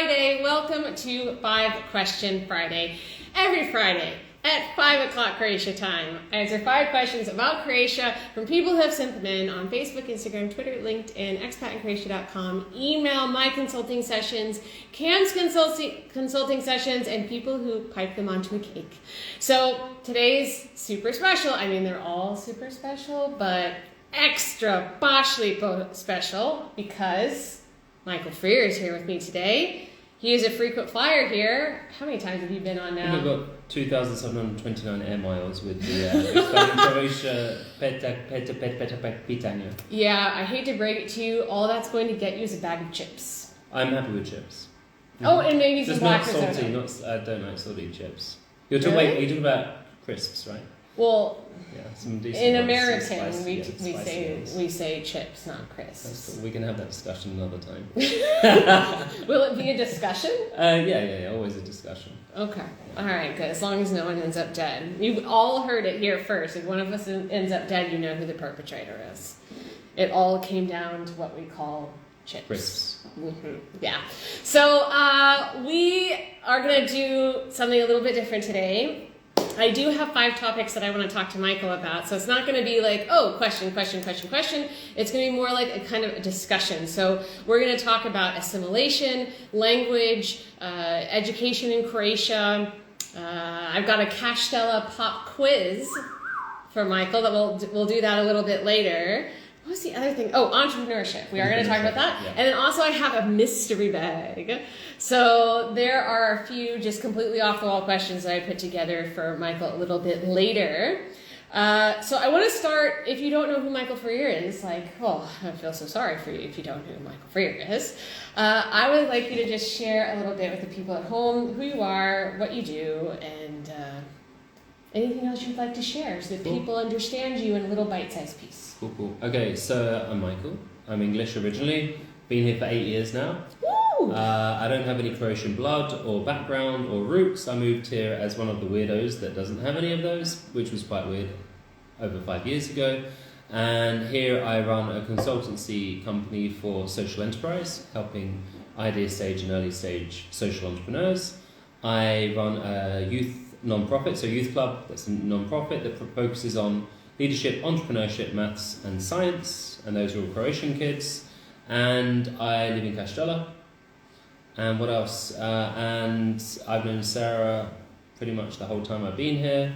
Friday. Welcome to 5 Question Friday. Every Friday at 5 o'clock Croatia time, I answer 5 questions about Croatia from people who have sent them in on Facebook, Instagram, Twitter, LinkedIn, expatandcroatia.com, email, my consulting sessions, Cam's consulting sessions, and people who pipe them onto a cake. So today's super special. I mean, they're all super special, but extra boshly special because Michael Freer is here with me today. He is a frequent flyer here. How many times have you been on now? We've got 2,729 air miles with the Expat Croatia pitanja. Yeah, I hate to break it to you. All that's going to get you is a bag of chips. I'm happy with chips. Oh, and maybe some black not salty. risotto. I don't like salty chips. You're talking about crisps, right? Well, yeah, some decent in ones, American, spicy we say chips, not crisps. That's cool. We can have that discussion another time. Will it be a discussion? Yeah. Always a discussion. Okay. All right, good. As long as no one ends up dead. You've all heard it here first. If one of us ends up dead, you know who the perpetrator is. It all came down to what we call chips. Crisps. Mm-hmm. Yeah. So we are going to do something a little bit different today. I do have 5 topics that I want to talk to Michael about, so it's not going to be like, oh, question. It's going to be more like a kind of a discussion. So we're going to talk about assimilation, language, education in Croatia. I've got a Kaštela pop quiz for Michael that we'll do that a little bit later. What was the other thing? Oh, entrepreneurship. We are going to talk about that. Yeah. And then also I have a mystery bag. So there are a few just completely off-the-wall questions that I put together for Michael a little bit later. So I want to start, if you don't know who Michael Freer is, I feel so sorry for you if you don't know who Michael Freer is. I would like you to just share a little bit with the people at home who you are, what you do, and anything else you'd like to share so that people understand you in a little bite-sized piece. Cool. Okay, so I'm Michael. I'm English originally. Been here for 8 years now. Woo! I don't have any Croatian blood or background or roots. I moved here as one of the weirdos that doesn't have any of those, which was quite weird over 5 years ago. And here I run a consultancy company for social enterprise, helping idea stage and early stage social entrepreneurs. I run a youth non-profit, so youth club, that's a non-profit that focuses on leadership, entrepreneurship, maths and science, and those are all Croatian kids. And I live in Kaštela. And what else? And I've known Sarah pretty much the whole time I've been here.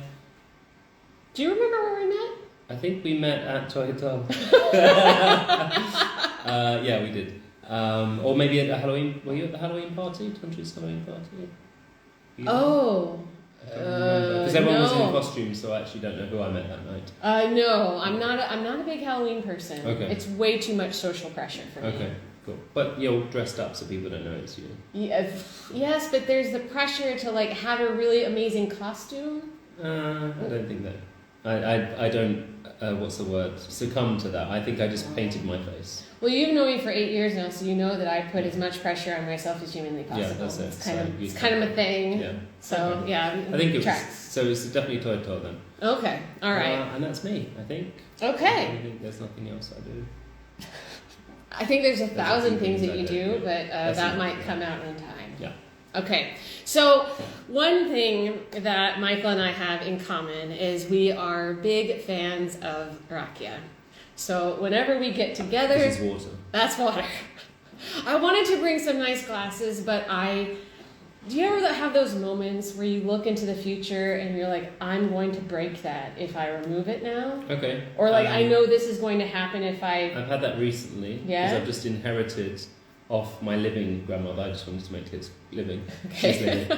Do you remember where we met? I think we met at Toyota. Yeah, we did. Or maybe at a Halloween. Were you at the Halloween party? Country's Halloween party? Oh. Because everyone was in costume, so I actually don't know who I met that night. No, I'm not a big Halloween person. Okay. It's way too much social pressure for me. Okay, cool. But you're dressed up so people don't know it's you. Yeah, yes, but there's the pressure to like have a really amazing costume. I don't think that. I don't. What's the word? Succumb to that. I think I just painted my face. Well, you've known me for 8 years now, so you know that I put as much pressure on myself as humanly possible. Yeah, that's it. It's kind of a thing. Yeah. So, okay. Yeah, I think it tracks. was. So it's definitely Toyota then. Okay, all right. And that's me, I think. Okay. I think there's nothing else I do. I think there's 1,000 things that you do, but that might come out in time. Yeah. Okay, so one thing that Michael and I have in common is we are big fans of rakia. So whenever we get together... This is water. That's water. I wanted to bring some nice glasses, but do you ever have those moments where you look into the future and you're like, I'm going to break that if I remove it now? Okay. Or like, I know this is going to happen if I've had that recently. Yeah? Because I've just inherited off my living grandmother. I just wanted to make kids living. Okay. She's living.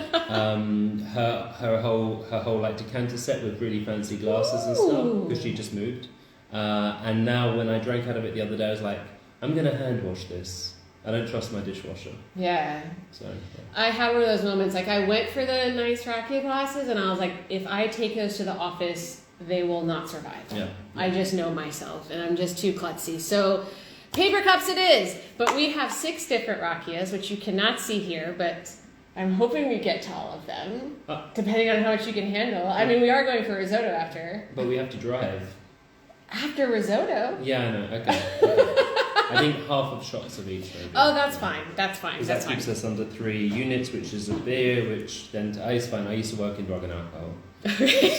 Her whole like decanter set with really fancy glasses and stuff because she just moved. And now when I drank out of it the other day, I was like, I'm going to hand wash this. I don't trust my dishwasher. Yeah. So yeah. I had one of those moments. Like I went for the nice rakia glasses and I was like, if I take those to the office, they will not survive. Yeah. I just know myself and I'm just too klutzy. So paper cups it is. But we have 6 different rakias, which you cannot see here, but I'm hoping we get to all of them, depending on how much you can handle. I mean, we are going for risotto after. But we have to drive. After risotto? Yeah, I know. Okay. I think half of shots of each. Maybe. Oh, that's fine. That's fine. Because That's that fine. keeps us under 3 units, which is a beer, which then it's fine. I used to work in drug and alcohol,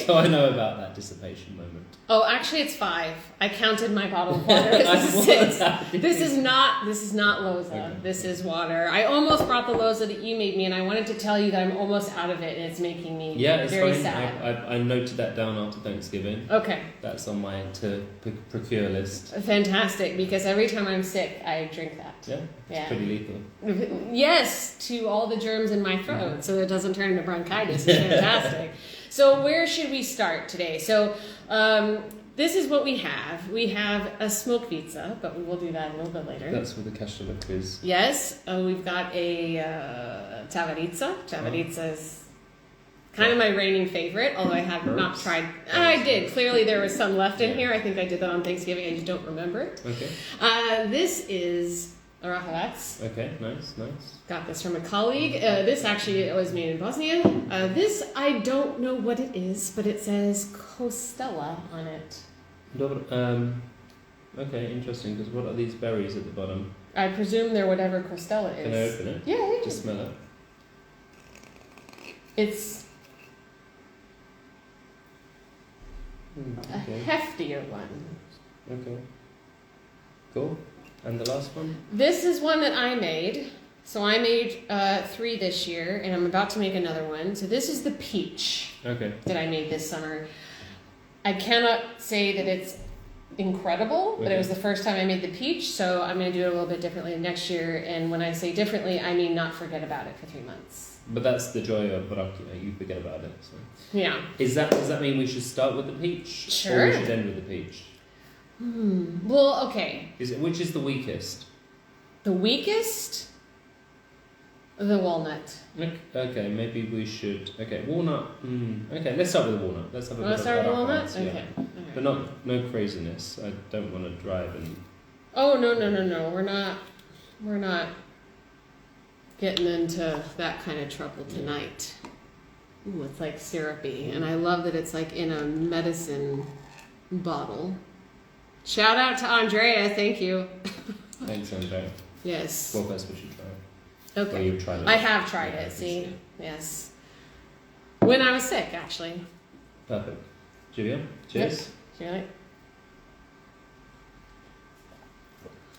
so I know about that dissipation moment. Oh, actually, it's 5. I counted my bottle of water. This is 6. This is not Loza. Okay. This is water. I almost brought the Loza that you made me, and I wanted to tell you that I'm almost out of it, and it's making me It's very fine. sad. I noted that down after Thanksgiving. Okay. That's on my to procure list. Fantastic, because every time I'm sick, I drink that. Yeah, it's pretty lethal. Yes, to all the germs in my throat, so it doesn't turn into bronchitis. It's fantastic. So where should we start today? So this is what we have. We have a smoked pizza, but we will do that a little bit later. That's with the Kaštela quiz. Yes, we've got a tavaritsa. Tavaritsa is kind of my reigning favorite, although I have not tried. I did. Clearly there was some left in here. I think I did that on Thanksgiving. I just don't remember it. Okay. This is Rahavac. Okay, nice. Got this from a colleague. This actually was made in Bosnia. This, I don't know what it is, but it says Kaštela on it. Okay, interesting, because what are these berries at the bottom? I presume they're whatever Kaštela is. Can I open it? Yeah. Just smell it. It's Okay. a heftier one. Okay. Cool. And the last one? This is one that I made. So I made 3 this year, and I'm about to make another one. So this is the peach that I made this summer. I cannot say that it's incredible, but it was the first time I made the peach, so I'm going to do it a little bit differently next year. And when I say differently, I mean not forget about it for 3 months. But that's the joy of Barakia, you forget about it. So. Yeah. Does that mean we should start with the peach? Sure. Or we should end with the peach? Well, okay. Which is the weakest? The weakest? The walnut. Okay, maybe we should. Okay, walnut. Okay, let's start with the walnut. Let's have a bit of Start with the walnut? Barakas, yeah. Okay. But no craziness. I don't want to drive and. Oh, no. We're not getting into that kind of trouble tonight. Ooh, it's like syrupy. And I love that it's like in a medicine bottle. Shout out to Andrea, thank you. Thanks, Andrea. Yes. Well, first we should try it. Okay. Well, you've tried it. I have tried it, see? Yes. When I was sick, actually. Perfect. Julia, cheers. Cheers.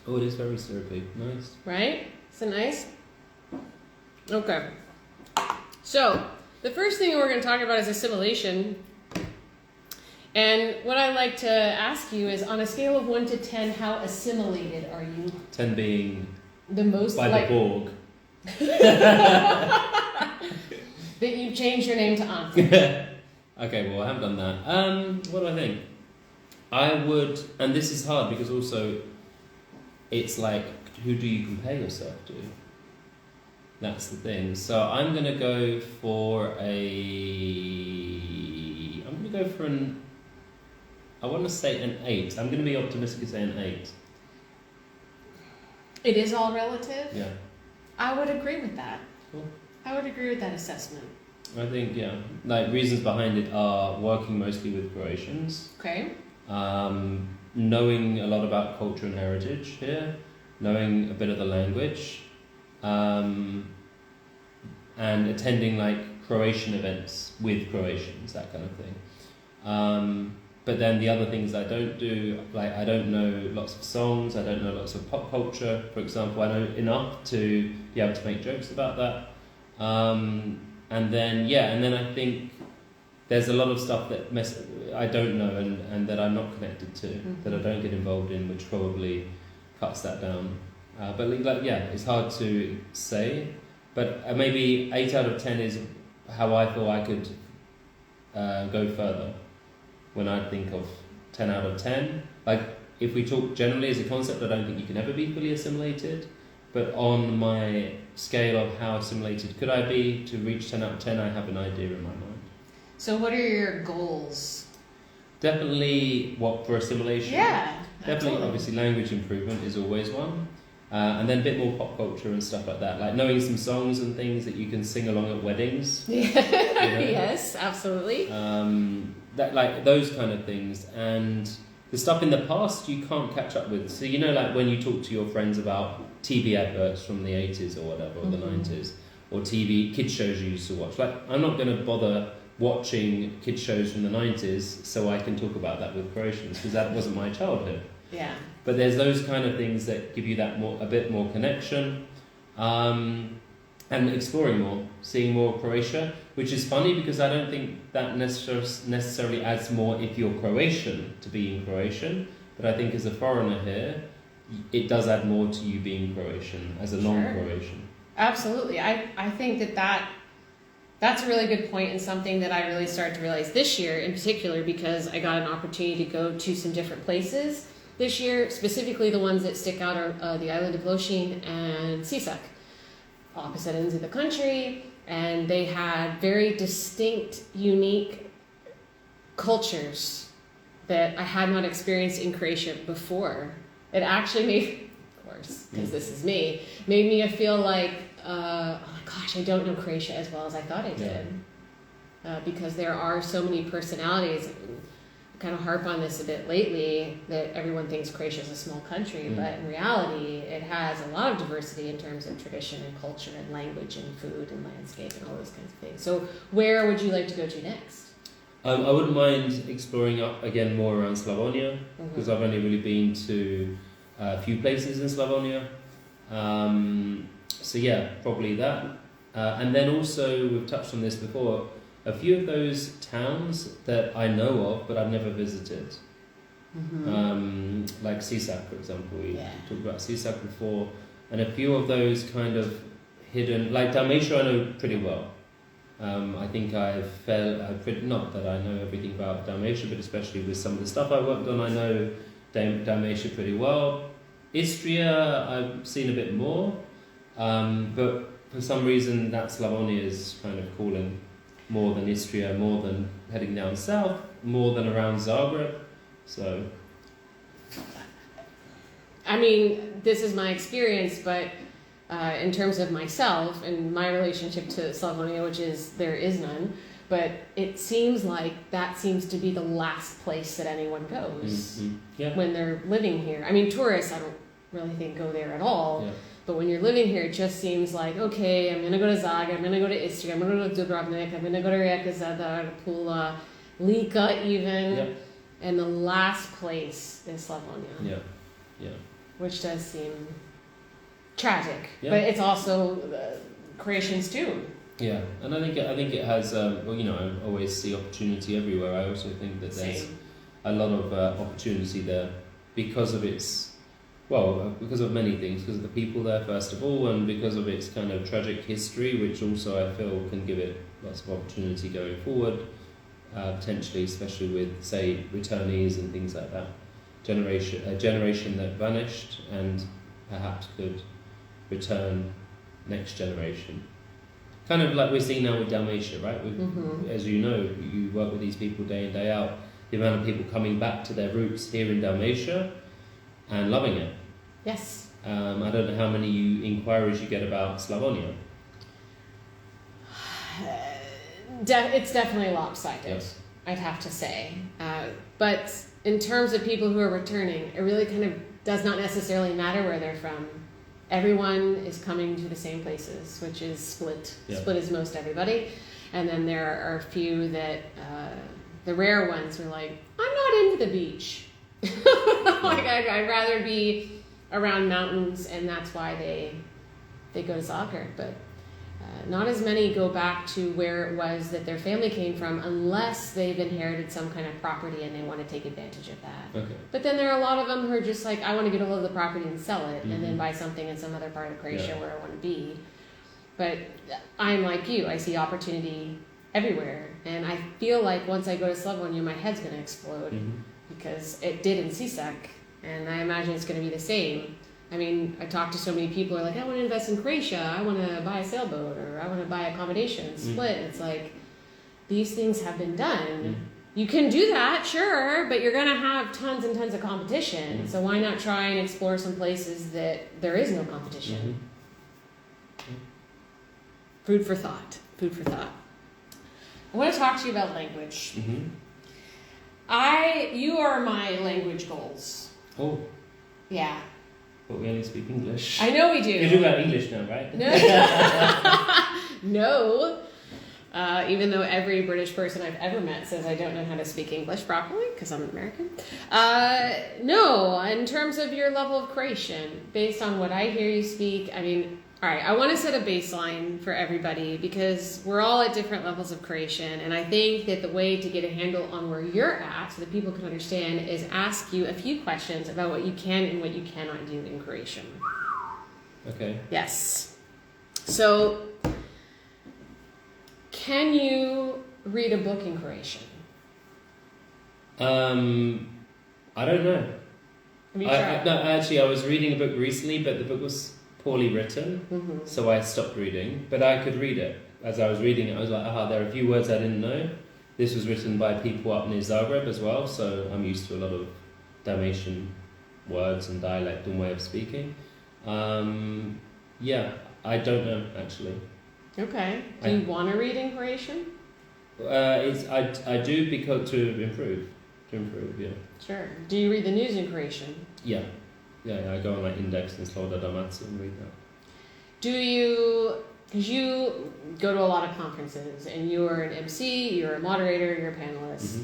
Oh, it is very syrupy. Nice. Right? Is it nice? Okay. So, the first thing we're going to talk about is assimilation. And what I'd like to ask you is, on a scale of 1 to 10, how assimilated are you? 10 being The most by the Borg. that you've changed your name to Aunt. Okay, well, I haven't done that. What do I think? I would, and this is hard because also it's like, who do you compare yourself to? That's the thing. So I'm going to go for I want to say an 8. I'm going to be optimistic and say an 8. It is all relative? Yeah. I would agree with that. Cool. I would agree with that assessment. I think, yeah. Like, reasons behind it are working mostly with Croatians. Okay. Knowing a lot about culture and heritage here. Knowing a bit of the language. And attending, like, Croatian events with Croatians, that kind of thing. But then the other things I don't do, like I don't know lots of songs, I don't know lots of pop culture, for example. I know enough to be able to make jokes about that. And then I think there's a lot of stuff that I don't know and that I'm not connected to, that I don't get involved in, which probably cuts that down. But it's hard to say. But maybe 8 out of 10 is how I feel I could go further. When I think of 10 out of 10, like if we talk generally as a concept, I don't think you can ever be fully assimilated. But on my scale of how assimilated could I be to reach 10 out of 10, I have an idea in my mind. So what are your goals? Definitely what for assimilation? Yeah. Definitely, absolutely. obviously, language improvement is always one. And then a bit more pop culture and stuff like that. Like knowing some songs and things that you can sing along at weddings. Yeah. You know? Yes, absolutely. That like those kind of things, and the stuff in the past you can't catch up with. So, you know, like when you talk to your friends about TV adverts from the 80s or whatever, or the 90s, or TV kids shows you used to watch. Like, I'm not going to bother watching kids shows from the 90s so I can talk about that with Croatians, because that wasn't my childhood. Yeah. But there's those kind of things that give you that a bit more connection, and exploring more, seeing more Croatia, which is funny because I don't think that necessarily adds more if you're Croatian to being Croatian, but I think as a foreigner here, it does add more to you being Croatian as a non-Croatian. Absolutely. I think that's a really good point, and something that I really started to realize this year in particular, because I got an opportunity to go to some different places this year. Specifically, the ones that stick out are the island of Lošinj and Sisak, opposite ends of the country, and they had very distinct, unique cultures that I had not experienced in Croatia before. It actually made, of course, because this is me, made me feel like, oh my gosh, I don't know Croatia as well as I thought I did. Because there are so many personalities. I kind of harp on this a bit lately, that everyone thinks Croatia is a small country, but in reality, it has a lot of diversity in terms of tradition and culture and language and food and landscape and all those kinds of things. So where would you like to go to next? I wouldn't mind exploring up again more around Slavonia, because I've only really been to a few places in Slavonia. So yeah, probably that. And then also, we've touched on this before, a few of those towns that I know of but I've never visited. Like Sisak, for example. We talked about Sisak before. And a few of those kind of hidden, like Dalmatia I know pretty well. I think not that I know everything about Dalmatia, but especially with some of the stuff I worked on, I know Dalmatia pretty well. Istria I've seen a bit more, but for some reason that Slavonia is kind of calling more than Istria, more than heading down south, more than around Zagreb. So, I mean, this is my experience, but in terms of myself and my relationship to Slavonia, which is there is none, but it seems like that seems to be the last place that anyone goes when they're living here. I mean, tourists, I don't really think go there at all. Yeah. But when you're living here, it just seems like, okay, I'm going to go to Zagreb, I'm going to go to Istria, I'm going to go to Dubrovnik, I'm going to go to Rijeka, Zadar, Pula, Lika even. Yeah. And the last place is Slavonia. Yeah. Which does seem tragic. Yeah. But it's also Croatians too. Yeah, and I think it has, I always see opportunity everywhere. I also think that there's a lot of opportunity there because of because of many things, because of the people there first of all, and because of its kind of tragic history, which also I feel can give it lots of opportunity going forward, potentially, especially with, say, returnees and things like that. A generation that vanished and perhaps could return next generation. Kind of like we're seeing now with Dalmatia, right? As you know, you work with these people day in, day out. The amount of people coming back to their roots here in Dalmatia and loving it. Yes. I don't know how many inquiries you get about Slavonia. It's definitely lopsided, yes. I'd have to say. But in terms of people who are returning, it really kind of does not necessarily matter where they're from. Everyone is coming to the same places, which is Split. Yeah. Split is most everybody. And then there are a few that, the rare ones are like, I'm not into the beach. Like I'd rather be around mountains, and that's why they go to Zagreb. But not as many go back to where it was that their family came from, unless they've inherited some kind of property and they want to take advantage of that. Okay. But then there are a lot of them who are just like, I want to get a hold of the property and sell it, and then buy something in some other part of Croatia where I want to be. But I'm like you, I see opportunity everywhere, and I feel like once I go to Slavonia, my head's going to explode, because it did in Sisak, and I imagine it's going to be the same. I mean, I talk to so many people who are like, I want to invest in Croatia, I want to buy a sailboat, or I want to buy accommodation and Split. And it's like, these things have been done. You can do that, sure, but you're going to have tons and tons of competition. So why not try and explore some places that there is no competition? Food for thought. Food for thought. I want to talk to you about language. You are my language goals. Oh, Yeah. but we only speak English. I know we do. You're talking about English now, right? No. Even though every British person I've ever met says I don't know how to speak English properly because I'm American. No, in terms of your level of Croatian, based on what I hear you speak, I mean, all right, I want to set a baseline for everybody because we're all at different levels of Croatian, and I think that the way to get a handle on where you're at so that people can understand is ask you a few questions about what you can and what you cannot do in Croatian. Okay. Yes. So, can you read a book in Croatian? I don't know. Have you tried? No, actually, I was reading a book recently, but the book was poorly written, Mm-hmm. so I stopped reading. But I could read it. As I was reading it, I was like, there are a few words I didn't know. This was written by people up near Zagreb as well, so I'm used to a lot of Dalmatian words and dialect and way of speaking. Yeah, I don't know, actually. Okay. Do you want to read in Croatian? I do because to improve, yeah. Sure. Do you read the news in Croatian? Yeah, I go on like Index and Sloboda Dalmatia and read that. Do you, because you go to a lot of conferences and you're an MC, you're a moderator, you're a panelist.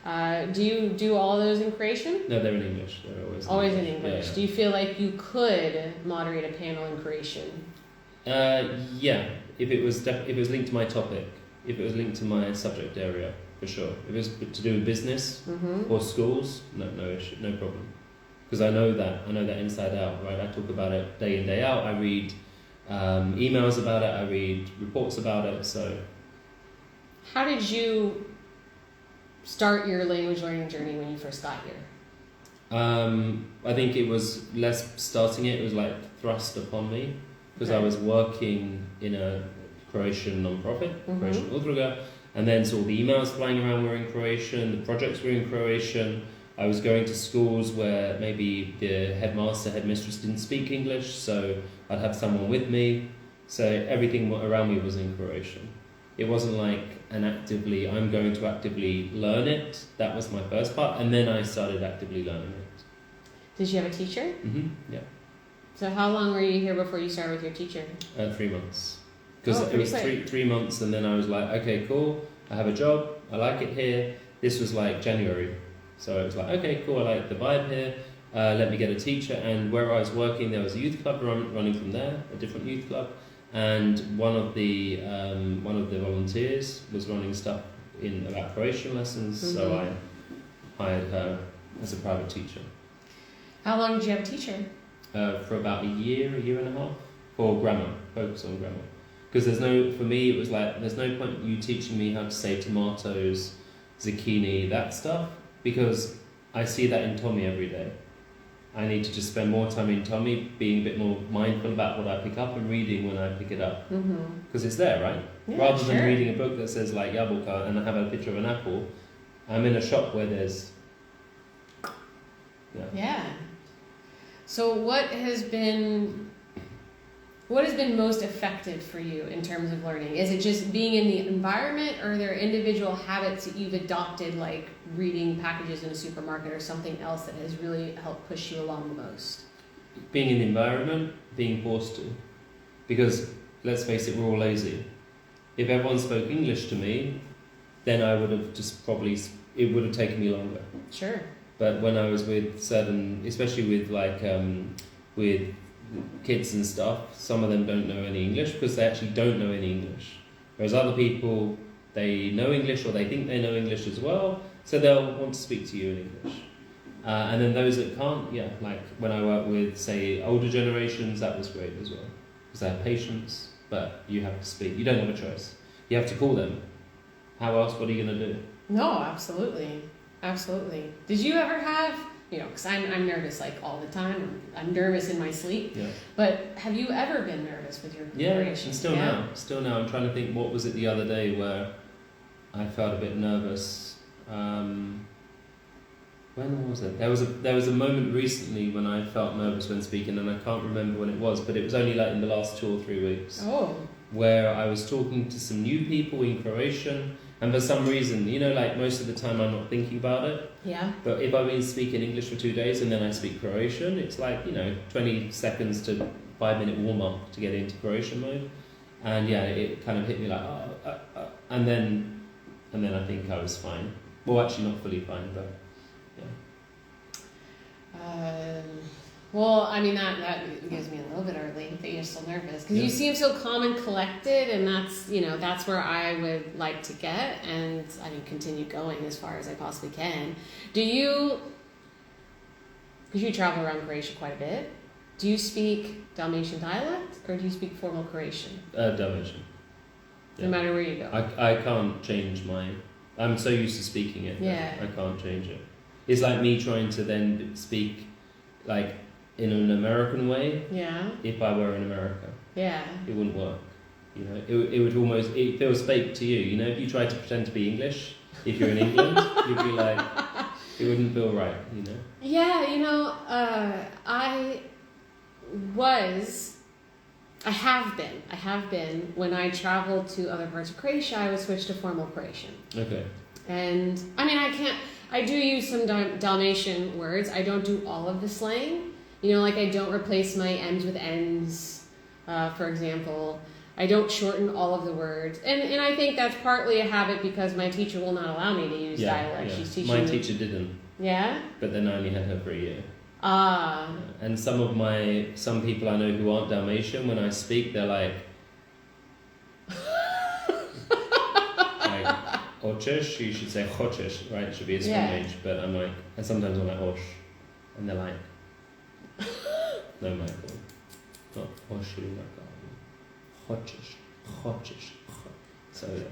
Mm-hmm. Do you do all of those in Croatian? No, they're in English. They're Always in English. Yeah. Do you feel like you could moderate a panel in Croatian? Yeah, if it was linked to my topic, if it was linked to my subject area, for sure. If it was to do with business Mm-hmm. or schools, no issue, no problem. Because I know that inside out, right? I talk about it day in, day out. I read emails about it. I read reports about it. So, how did you start your language learning journey when you first got here? I think it was less starting it. It was like thrust upon me because I was working in a Croatian non-profit, Mm-hmm. Croatian Udruga, and then so all the emails flying around were in Croatian, the projects were in Croatian. I was going to schools where maybe the headmistress didn't speak English, so I'd have someone with me. So everything around me was in Croatian. It wasn't like I'm going to actively learn it. That was my first part, and then I started actively learning it. Did you have a teacher? Mm-hmm. Yeah. So how long were you here before you started with your teacher? 3 months. Because Oh, it was pretty quick. 3 months, and then I was like, okay, cool, I have a job, I like it here. This was like January. So it was like, okay, cool, I like the vibe here, let me get a teacher. And where I was working, there was a youth club running from there, a different youth club. And one of the volunteers was running stuff about Croatian lessons, Mm-hmm. so I hired her as a private teacher. How long did you have a teacher? For about a year and a half, for grammar, focus on grammar. Because for me, it was like, there's no point you teaching me how to say tomatoes, zucchini, that stuff, because I see that in Tommy every day. I need to just spend more time in Tommy, being a bit more mindful about what I pick up and reading when I pick it up. Because it's there, right? Yeah, Rather sure. than reading a book that says like jabuka and I have a picture of an apple, I'm in a shop where there's... Yeah. So what has been most effective for you in terms of learning? Is it just being in the environment, or are there individual habits that you've adopted, like reading packages in a supermarket or something else that has really helped push you along the most? Being in the environment, being forced to. Because, let's face it, we're all lazy. If everyone spoke English to me, then I would have just it would have taken me longer. Sure. But when I was with especially with with kids and stuff, some of them don't know any English because they actually don't know any English. Whereas other people, they know English or they think they know English as well, so they'll want to speak to you in English. And then those that can't, like when I work with, say, older generations, that was great as well. Because they have patience, but you have to speak. You don't have a choice. You have to call them. How else, what are you going to do? No, absolutely. Absolutely. Did you ever have, because I'm nervous like all the time. I'm nervous in my sleep. Yeah. But have you ever been nervous with your preparation? And still now. I'm trying to think, what was it the other day where I felt a bit nervous? When was it? There was a moment recently when I felt nervous when speaking, and I can't remember when it was, but it was only like in the last 2 or 3 weeks. Oh. Where I was talking to some new people in Croatian, And for some reason, you know, like most of the time I'm not thinking about it. Yeah. But if I've been speaking English for 2 days and then I speak Croatian, it's like, 20 seconds to 5-minute warm up to get into Croatian mode. And yeah, it kind of hit me like, and then I think I was fine. Well, actually not fully fine, but yeah. Well, I mean, that gives me a little bit of relief that you're still nervous. Because you seem so calm and collected, and that's where I would like to get, and I mean, continue going as far as I possibly can. Because you travel around Croatia quite a bit, do you speak Dalmatian dialect, or do you speak formal Croatian? Dalmatian. No matter where you go. I can't change mine. I'm so used to speaking it. Yeah. I can't change it. It's like me trying to then speak, like, in an American way. Yeah. If I were in America. Yeah. It wouldn't work. It would almost, it feels fake to you. If you try to pretend to be English, if you're in England, you'd be like, it wouldn't feel right, Yeah, I have been, when I traveled to other parts of Croatia, I would switch to formal Croatian. Okay. And, I mean, I do use some Dalmatian words. I don't do all of the slang. Like I don't replace my M's with N's, for example. I don't shorten all of the words. And I think that's partly a habit because my teacher will not allow me to use dialect. Yeah. She's teaching my me. teacher didn't. Yeah? But then I only had her for a year. Ah. And some people I know who aren't Dalmatian, when I speak, they're like Oches, you should say Hoches, right? It should be a strong H, but I'm like, and sometimes I'm like Osh, and they're like, no, Michael, not Oshu, Hoches. So yeah.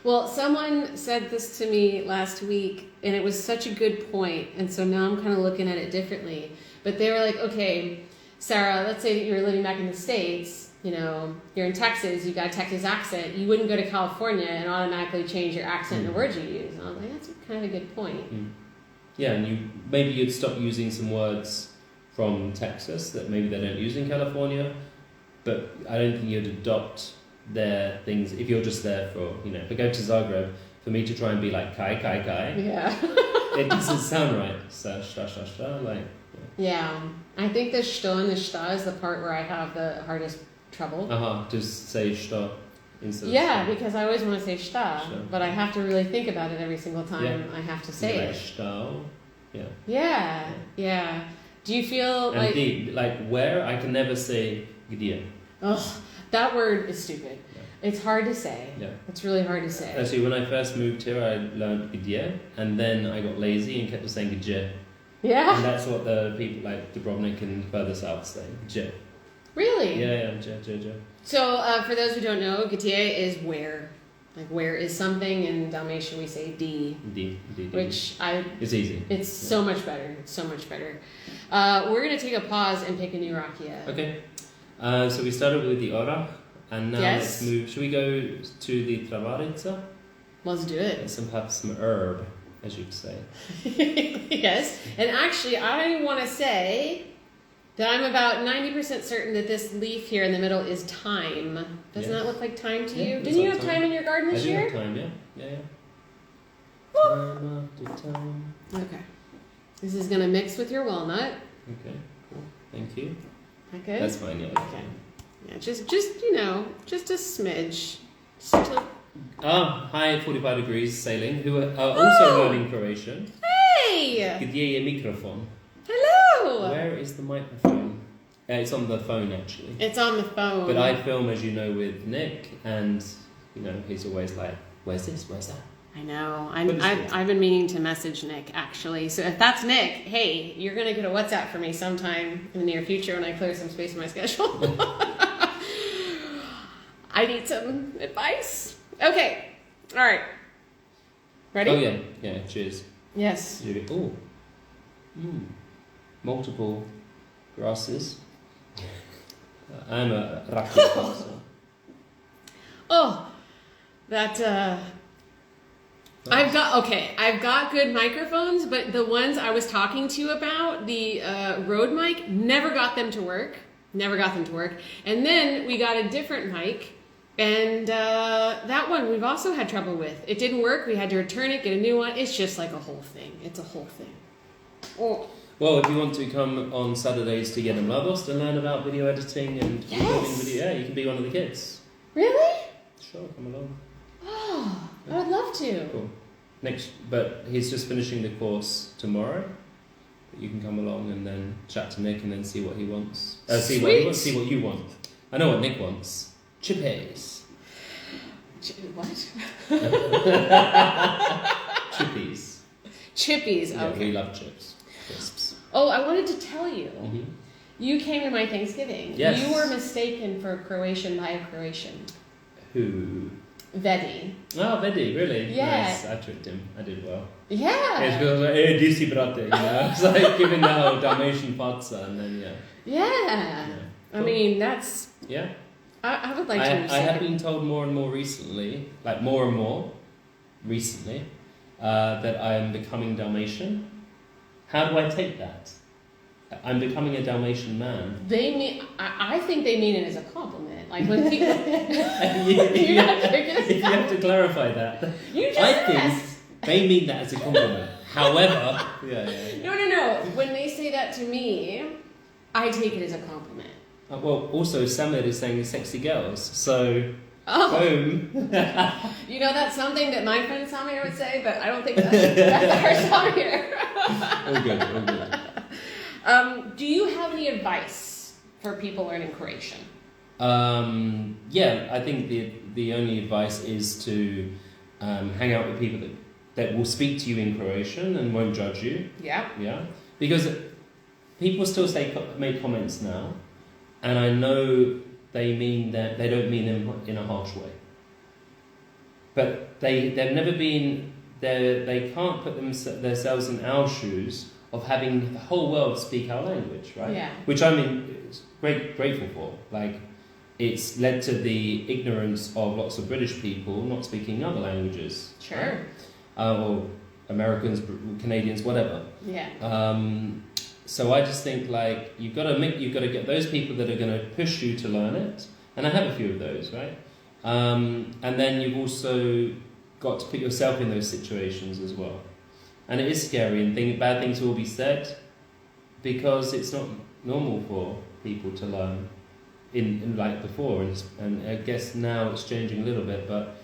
Well, someone said this to me last week, and it was such a good point, and so now I'm kind of looking at it differently. But they were like, okay, Sarah, let's say that you're living back in the States, you're in Texas, you got a Texas accent, you wouldn't go to California and automatically change your accent and the words you use. And I was like, that's kind of a good point. Mm. Yeah, and maybe you'd stop using some words from Texas that maybe they don't use in California, but I don't think you'd adopt their things if you're just there for, if I go to Zagreb, for me to try and be like kai. Yeah. It doesn't sound right. So, like. Yeah. I think the što and the šta is the part where I have the hardest trouble. Just say što instead of because I always want to say šta, but I have to really think about it every single time I have to say it. Što. Yeah. Do you feel and like where? I can never say gdje. Ugh, that word is stupid. Yeah. It's hard to say. Yeah. It's really hard to say. Actually, when I first moved here, I learned gdje, and then I got lazy and kept saying gdje. Yeah. And that's what the people like Dubrovnik and further south say. Gdje. Really? Yeah, gdje. So, for those who don't know, gdje is where. Like, where is something? In Dalmatian, we say D. Which It's easy. It's so much better. It's so much better. We're going to take a pause and pick a new rakia. Okay. So we started with the orah, and now let's move. Should we go to the travarica? Let's do it. And have some herb, as you'd say. Yes. And actually, I want to say that I'm about 90% certain that this leaf here in the middle is thyme. Doesn't that look like thyme to you? Didn't you have thyme in your garden this year? I did have thyme, yeah. Time after time. Okay. This is going to mix with your walnut. Okay, cool. Thank you. Okay. That's fine, yeah. Okay. Yeah, just just a smidge. Hi, 45 Degrees Sailing, who are also learning Croatian. Hey! Gdje je mikrofon? Hello! Where is the microphone? It's on the phone, actually. It's on the phone. But I film, as you know, with Nick, and, he's always like, where's this? Where's that? I know. I've been meaning to message Nick, actually. So if that's Nick, hey, you're going to get a WhatsApp from me sometime in the near future when I clear some space in my schedule. I need some advice. Okay. All right. Ready? Oh, yeah. Yeah, cheers. Yes. Oh. Multiple grasses. I'm a rakia person. Oh, that... I've got good microphones, but the ones I was talking to you about, the Rode mic, never got them to work. And then we got a different mic, And that one we've also had trouble with. It didn't work. We had to return it, get a new one. It's just like a whole thing. It's a whole thing. Oh. Well, if you want to come on Saturdays to get a mladost and learn about video editing and recording video, yeah, you can be one of the kids. Really? Sure, come along. Oh, I would love to. Cool. But he's just finishing the course tomorrow. But you can come along and then chat to Nick and then see what he wants. See what he wants, see what you want. I know what Nick wants. Chippies. What? Chippies. Chippies, Yeah, okay. we love chips. Crisps. Oh, I wanted to tell you. Mm-hmm. You came to my Thanksgiving. Yes. You were mistaken for a Croatian by a Croatian. Who? Vedi. Oh, Vedi, really? Yeah. Nice. I tricked him. I did well. Yeah. It's because like, hey, DC brate, you know? It's like giving the whole Dalmatian pizza and then, yeah. Yeah. Cool. I mean, that's... Yeah. I would like to I have been told more and more recently, like more and more recently, that I am becoming Dalmatian. How do I take that? I'm becoming a Dalmatian man. They mean... I think they mean it as a compliment. Like when people... you have to clarify that. You just I asked. think they mean that as a compliment. However... Yeah. No. When they say that to me, I take it as a compliment. Well, also Samir is saying sexy girls, so... Oh. Boom. You know, that's something that my friend Samir would say, but I don't think that's our Samir. All good. Do you have any advice for people learning Croatian? Yeah, I think the only advice is to hang out with people that will speak to you in Croatian and won't judge you. Yeah. Yeah. Because people still make comments now, and I know they mean that they don't mean them in a harsh way. But they've never been there. They can't put themselves in our shoes of having the whole world speak our language, right? Yeah. Which I mean, it's grateful for. Like, it's led to the ignorance of lots of British people not speaking other languages. Sure. Right? Or Americans, Canadians, whatever. Yeah. So I just think like you've got to get those people that are going to push you to learn it, and I have a few of those, right? And then you've also got to put yourself in those situations as well, and it is scary and bad things will be said because it's not normal for people to learn in like before, and I guess now it's changing a little bit, but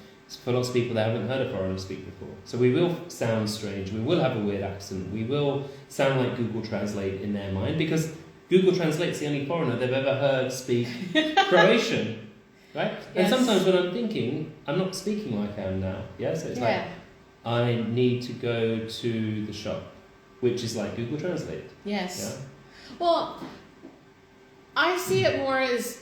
for lots of people, they haven't heard a foreigner speak before. So we will sound strange, we will have a weird accent, we will sound like Google Translate in their mind, because Google Translate's the only foreigner they've ever heard speak Croatian, right? Yes. And sometimes when I'm thinking, I'm not speaking like I am now, yeah? So it's like, I need to go to the shop, which is like Google Translate. Yes. Yeah? Well, I see it more as,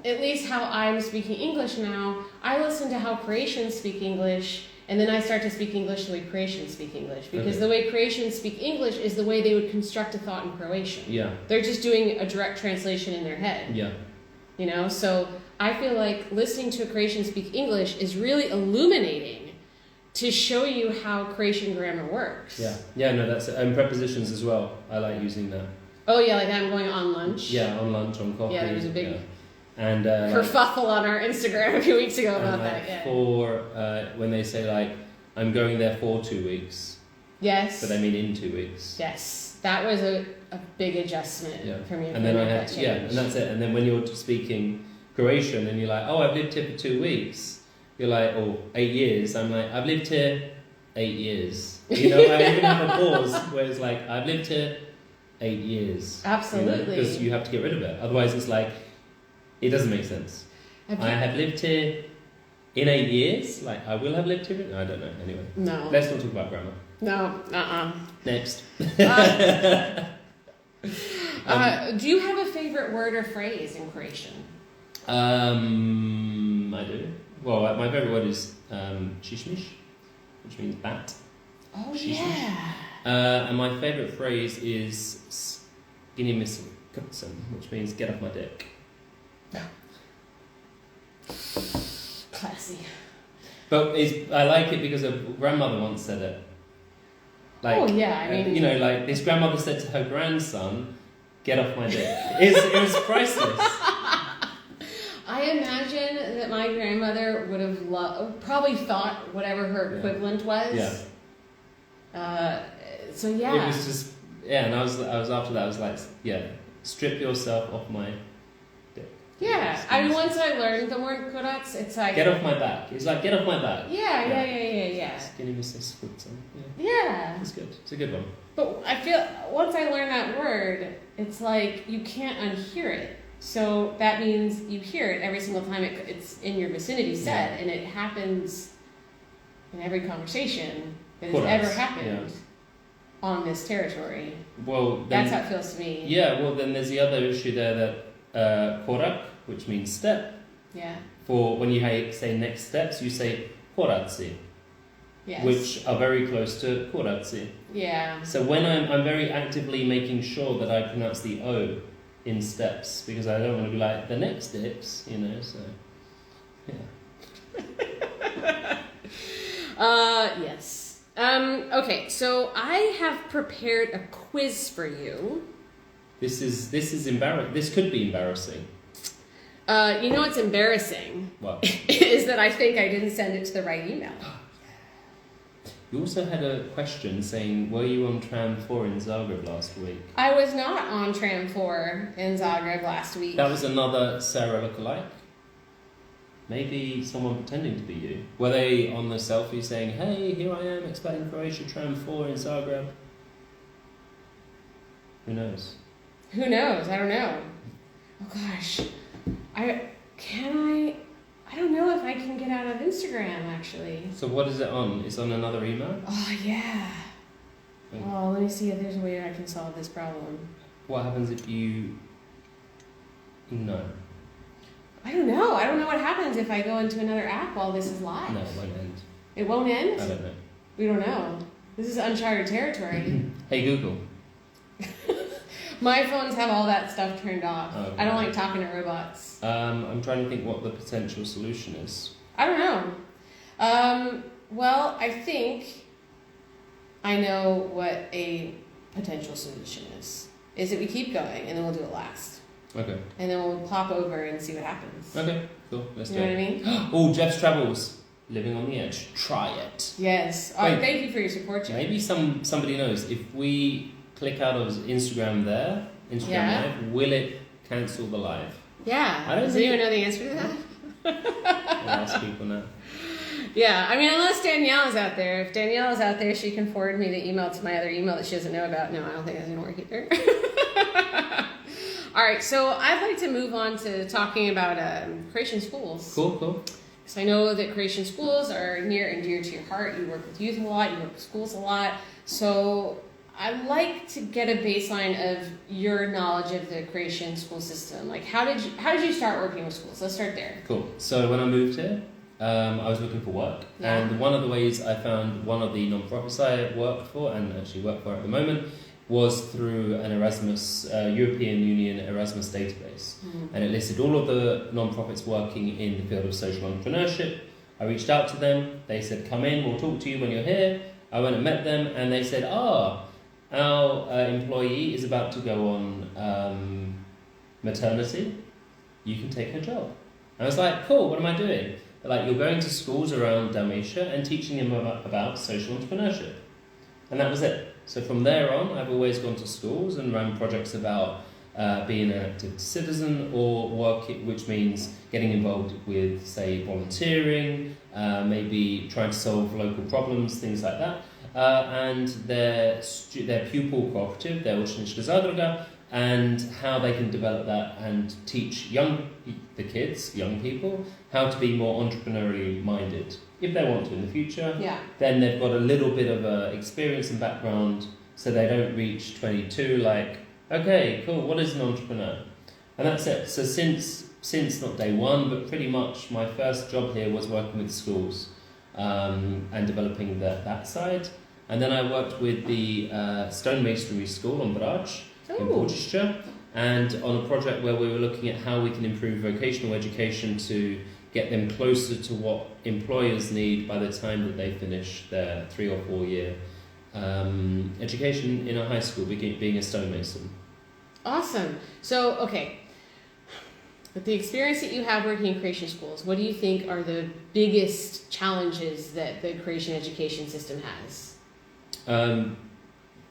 at least how I'm speaking English now, I listen to how Croatians speak English, and then I start to speak English the way Croatians speak English. Because the way Croatians speak English is the way they would construct a thought in Croatian. Yeah. They're just doing a direct translation in their head. Yeah. You know, so I feel like listening to a Croatian speak English is really illuminating to show you how Croatian grammar works. Yeah. Yeah, no, that's it. And prepositions as well. I like using that. Oh yeah, like I'm going on lunch. Yeah, on lunch, on coffee. Yeah, there was a big... Yeah. And kerfuffle on our Instagram a few weeks ago about like that. Yeah. For when they say like I'm going there for 2 weeks. Yes. But they mean in 2 weeks. Yes, that was a big adjustment for me. And then I had and that's it. And then when you're speaking Croatian and you're like, oh, I've lived here for 2 weeks. You're like, oh, 8 years. I'm like, I've lived here 8 years. You know, I even have a pause where it's like, I've lived here 8 years. Absolutely. Because you have to get rid of it. Otherwise, it's like. It doesn't make sense. I have lived here in 8 years. Like, I will have lived here. I don't know. Anyway. No. Let's not talk about grammar. No. Next. Do you have a favorite word or phrase in Croatian? I do. Well, my favorite word is shishmish, which means bat. Oh, Shishmish. yeah. And my favorite phrase is skini mislim kutsam, which means get off my dick. Classy. But I like it because a grandmother once said it. Like, oh yeah, I mean, you know, like this grandmother said to her grandson, "Get off my dick." It was priceless. I imagine that my grandmother would have probably thought whatever her equivalent was. Yeah. So yeah. It was just and I was after that I was like strip yourself off my dick. Yeah, I mean once I learned the word kurats, it's like get off my back. It's like get off my back. Yeah. Skinny Mrs. Footson. Yeah. It's good. It's a good one. But I feel once I learned that word, it's like you can't unhear it. So that means you hear it every single time it's in your vicinity said, and it happens in every conversation that has ever happened on this territory. Well, that's how it feels to me. Yeah, well then there's the other issue there that korak, which means step. Yeah. For when you say next steps, you say koratsi. Yes. Which are very close to koratsi. Yeah. So when I'm very actively making sure that I pronounce the O in steps, because I don't want to be like the next steps, so yes. Okay, so I have prepared a quiz for you. This is embarrassing. This could be embarrassing. You know what's embarrassing? What? Is that I think I didn't send it to the right email. You also had a question saying, were you on Tram 4 in Zagreb last week? I was not on Tram 4 in Zagreb last week. That was another Sarah lookalike? Maybe someone pretending to be you. Were they on the selfie saying, hey, here I am, Expat in Croatia, Tram 4 in Zagreb? Who knows? Who knows? I don't know. Oh gosh. I don't know if I can get out of Instagram, actually. So what is it on? It's on another email? Oh, yeah. Oh, let me see if there's a way I can solve this problem. What happens if you... No. I don't know. I don't know what happens if I go into another app while this is live. No, it won't end. It won't end? I don't know. We don't know. This is uncharted territory. Hey, Google. My phones have all that stuff turned off. Okay. I don't like talking to robots. I'm trying to think what the potential solution is. I don't know. Well, I think I know what a potential solution is. Is that we keep going and then we'll do it last. Okay. And then we'll pop over and see what happens. Okay, cool. Let's do it. You know what I mean? Oh, Jeff's Travels. Living on the edge. Try it. Yes. Oh, thank you for your support, Jeff. Maybe somebody knows. If we click out of Instagram Live, will it cancel the live? Yeah. Does anyone know the answer to that? We'll ask people now. Yeah, I mean, unless Danielle is out there. If Danielle is out there, she can forward me the email to my other email that she doesn't know about. No, I don't think that's going to work either. All right, so I'd like to move on to talking about Croatian schools. Cool. Because I know that Croatian schools are near and dear to your heart. You work with youth a lot. You work with schools a lot. So I'd like to get a baseline of your knowledge of the Croatian school system. Like, how did you start working with schools? Let's start there. Cool. So when I moved here, I was looking for work, and one of the ways I found one of the non-profits I worked for, and actually work for at the moment, was through an Erasmus, European Union Erasmus database. And it listed all of the non-profits working in the field of social entrepreneurship. I reached out to them. They said, come in, we'll talk to you when you're here. I went and met them, and they said, our employee is about to go on maternity. You can take her job. I was like, cool, what am I doing? They're like, you're going to schools around Dalmatia and teaching them about social entrepreneurship. And that was it. So from there on, I've always gone to schools and run projects about being an active citizen or work, which means getting involved with, say, volunteering, maybe trying to solve local problems, things like that. And their pupil cooperative, their Učenička zadruga, and how they can develop that and teach young people, how to be more entrepreneurially minded. If they want to in the future, then they've got a little bit of experience and background, so they don't reach 22 like, okay, cool, what is an entrepreneur? And that's it. So since not day one, but pretty much my first job here was working with schools and developing that side. And then I worked with the stonemasonry school on Brač in Portishead, and on a project where we were looking at how we can improve vocational education to get them closer to what employers need by the time that they finish their 3 or 4 year education in a high school, being a stonemason. Awesome. So, okay. With the experience that you have working in Croatian schools, what do you think are the biggest challenges that the Croatian education system has?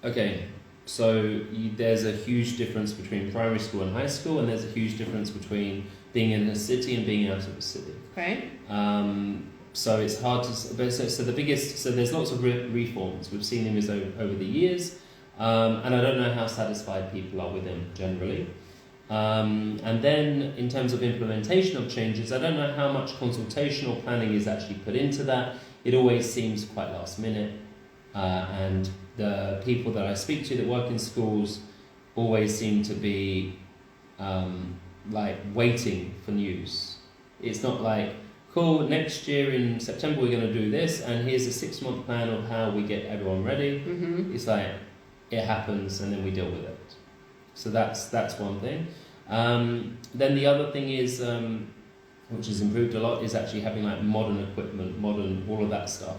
Okay, so there's a huge difference between primary school and high school, and there's a huge difference between being in a city and being out of a city. Okay. So it's hard to. So there's lots of reforms. We've seen them over the years, and I don't know how satisfied people are with them generally. And then in terms of implementation of changes, I don't know how much consultation or planning is actually put into that. It always seems quite last minute, and the people that I speak to that work in schools always seem to be like waiting for news. It's not like, cool, next year in September we're going to do this, and here's a 6-month plan of how we get everyone ready. Mm-hmm. It's like it happens and then we deal with it. So that's one thing. Then the other thing is, which has improved a lot, is actually having like modern equipment, modern all of that stuff,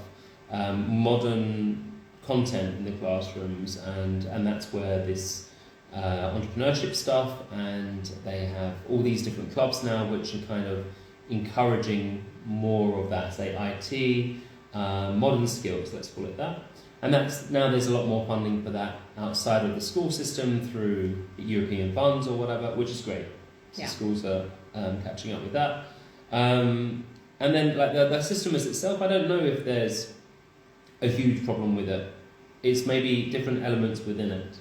modern content in the classrooms, and that's where this entrepreneurship stuff, and they have all these different clubs now which are kind of encouraging more of that, say IT, modern skills, let's call it that. And that's now there's a lot more funding for that outside of the school system through European funds or whatever, which is great. So yeah. Schools are catching up with that. And then like the system as itself, I don't know if there's a huge problem with it. It's maybe different elements within it.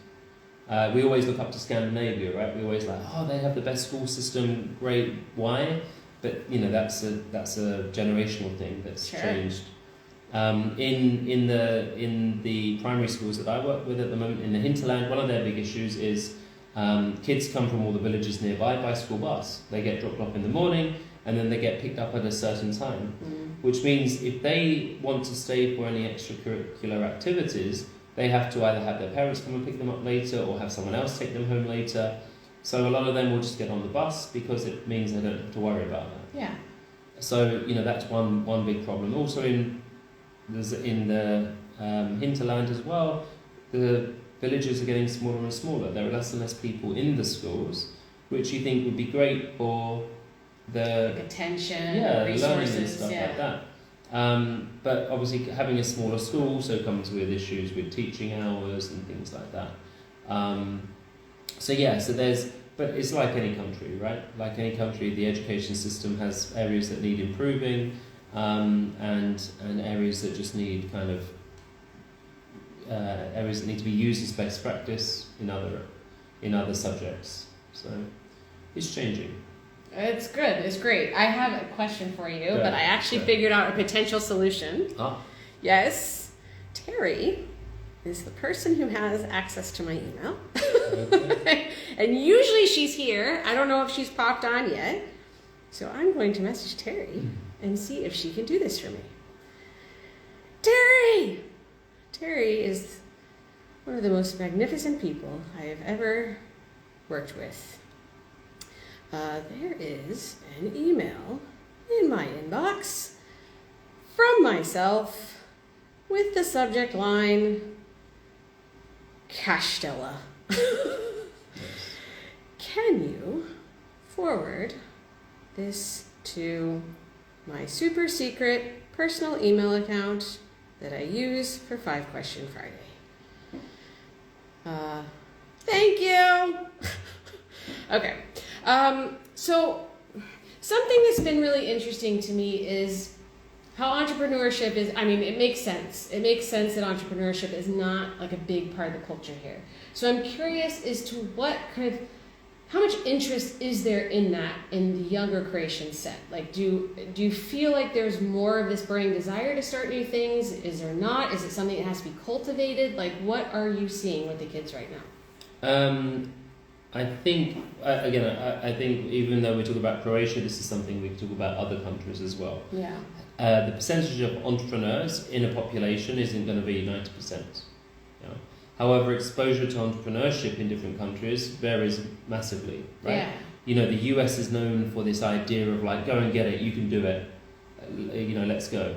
We always look up to Scandinavia, right? We always like, oh, they have the best school system, great, why? But you know that's a generational thing that's sure. changed. In the primary schools that I work with at the moment in the hinterland, one of their big issues is kids come from all the villages nearby by school bus. They get dropped off in the morning and then they get picked up at a certain time, which means if they want to stay for any extracurricular activities, they have to either have their parents come and pick them up later or have someone else take them home later. So a lot of them will just get on the bus because it means they don't have to worry about that. Yeah. So you know that's one big problem. Also in the hinterland as well, the villages are getting smaller and smaller. There are less and less people in the schools, which you think would be great for the attention, resources, learning and stuff yeah. like that. But obviously having a smaller school also comes with issues with teaching hours and things like that. So there's, but it's like any country, right? Like any country, the education system has areas that need improving, and areas that just need kind of areas that need to be used as best practice in other subjects. So it's changing. It's good. It's great. I have a question for you, Good. but I actually figured out a potential solution. Ah. Yes. Terry is the person who has access to my email. Okay. And usually she's here. I don't know if she's popped on yet. So I'm going to message Terry and see if she can do this for me. Terry! Terry is one of the most magnificent people I have ever worked with. There is an email in my inbox from myself with the subject line, Kaštela. Can you forward this to my super secret personal email account that I use for 5 Question Friday? Thank you. Okay. So something that's been really interesting to me is how entrepreneurship is, it makes sense. It makes sense that entrepreneurship is not like a big part of the culture here. So I'm curious as to how much interest is there in that in the younger Croatian set? Like, do you feel like there's more of this burning desire to start new things? Is there not? Is it something that has to be cultivated? Like, what are you seeing with the kids right now? I think even though we talk about Croatia, this is something we can talk about other countries as well. Yeah. The percentage of entrepreneurs in a population isn't going to be 90%. You know? However, exposure to entrepreneurship in different countries varies massively, right? Yeah. You know, the US is known for this idea of like, go and get it, you can do it, let's go.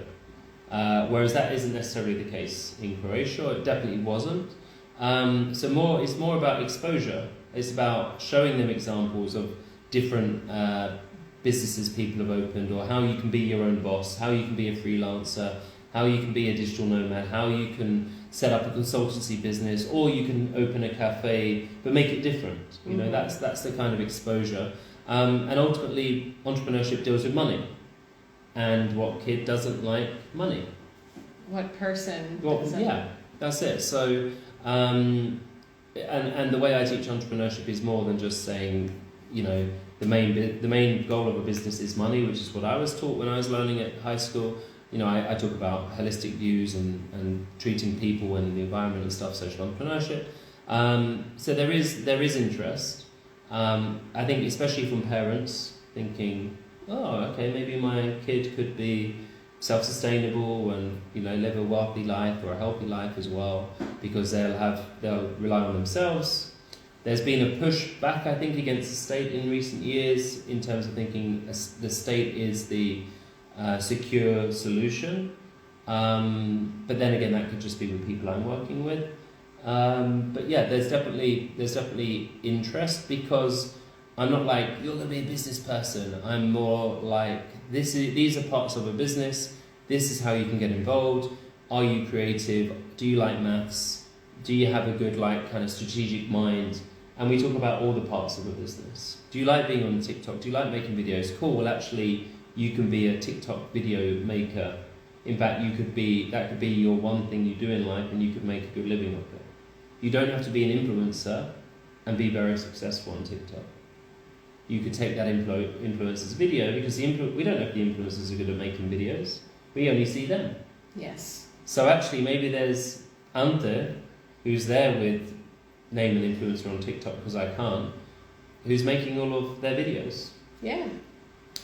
Whereas that isn't necessarily the case in Croatia. It definitely wasn't. It's more about exposure. It's about showing them examples of different businesses people have opened, or how you can be your own boss, how you can be a freelancer, how you can be a digital nomad, how you can set up a consultancy business, or you can open a cafe but make it different. You know, that's the kind of exposure. And ultimately, entrepreneurship deals with money. And what kid doesn't like money? What person? Well, yeah, that's it. So, and the way I teach entrepreneurship is more than just saying, you know, the main goal of a business is money, which is what I was taught when I was learning at high school. You know, I talk about holistic views and treating people and the environment and stuff, social entrepreneurship. So there is interest. I think especially from parents thinking, oh, okay, maybe my kid could be self-sustainable and, you know, live a wealthy life or a healthy life as well, because they'll rely on themselves. There's been a push back, I think, against the state in recent years in terms of thinking the state is the secure solution. But then again, that could just be with people I'm working with. But yeah, there's definitely interest, because I'm not like, you're going to be a business person. I'm more like, these are parts of a business. This is how you can get involved. Are you creative? Do you like maths? Do you have a good kind of strategic mind? And we talk about all the parts of a business. Do you like being on TikTok? Do you like making videos? Cool. Well, actually, you can be a TikTok video maker. In fact, that could be your one thing you do in life, and you could make a good living of it. You don't have to be an influencer and be very successful on TikTok. You could take that influencer's video, because we don't know if the influencers are good at making videos. We only see them. Yes. So actually, maybe there's Ante, who's there with name an influencer on TikTok, because I can't, who's making all of their videos. Yeah.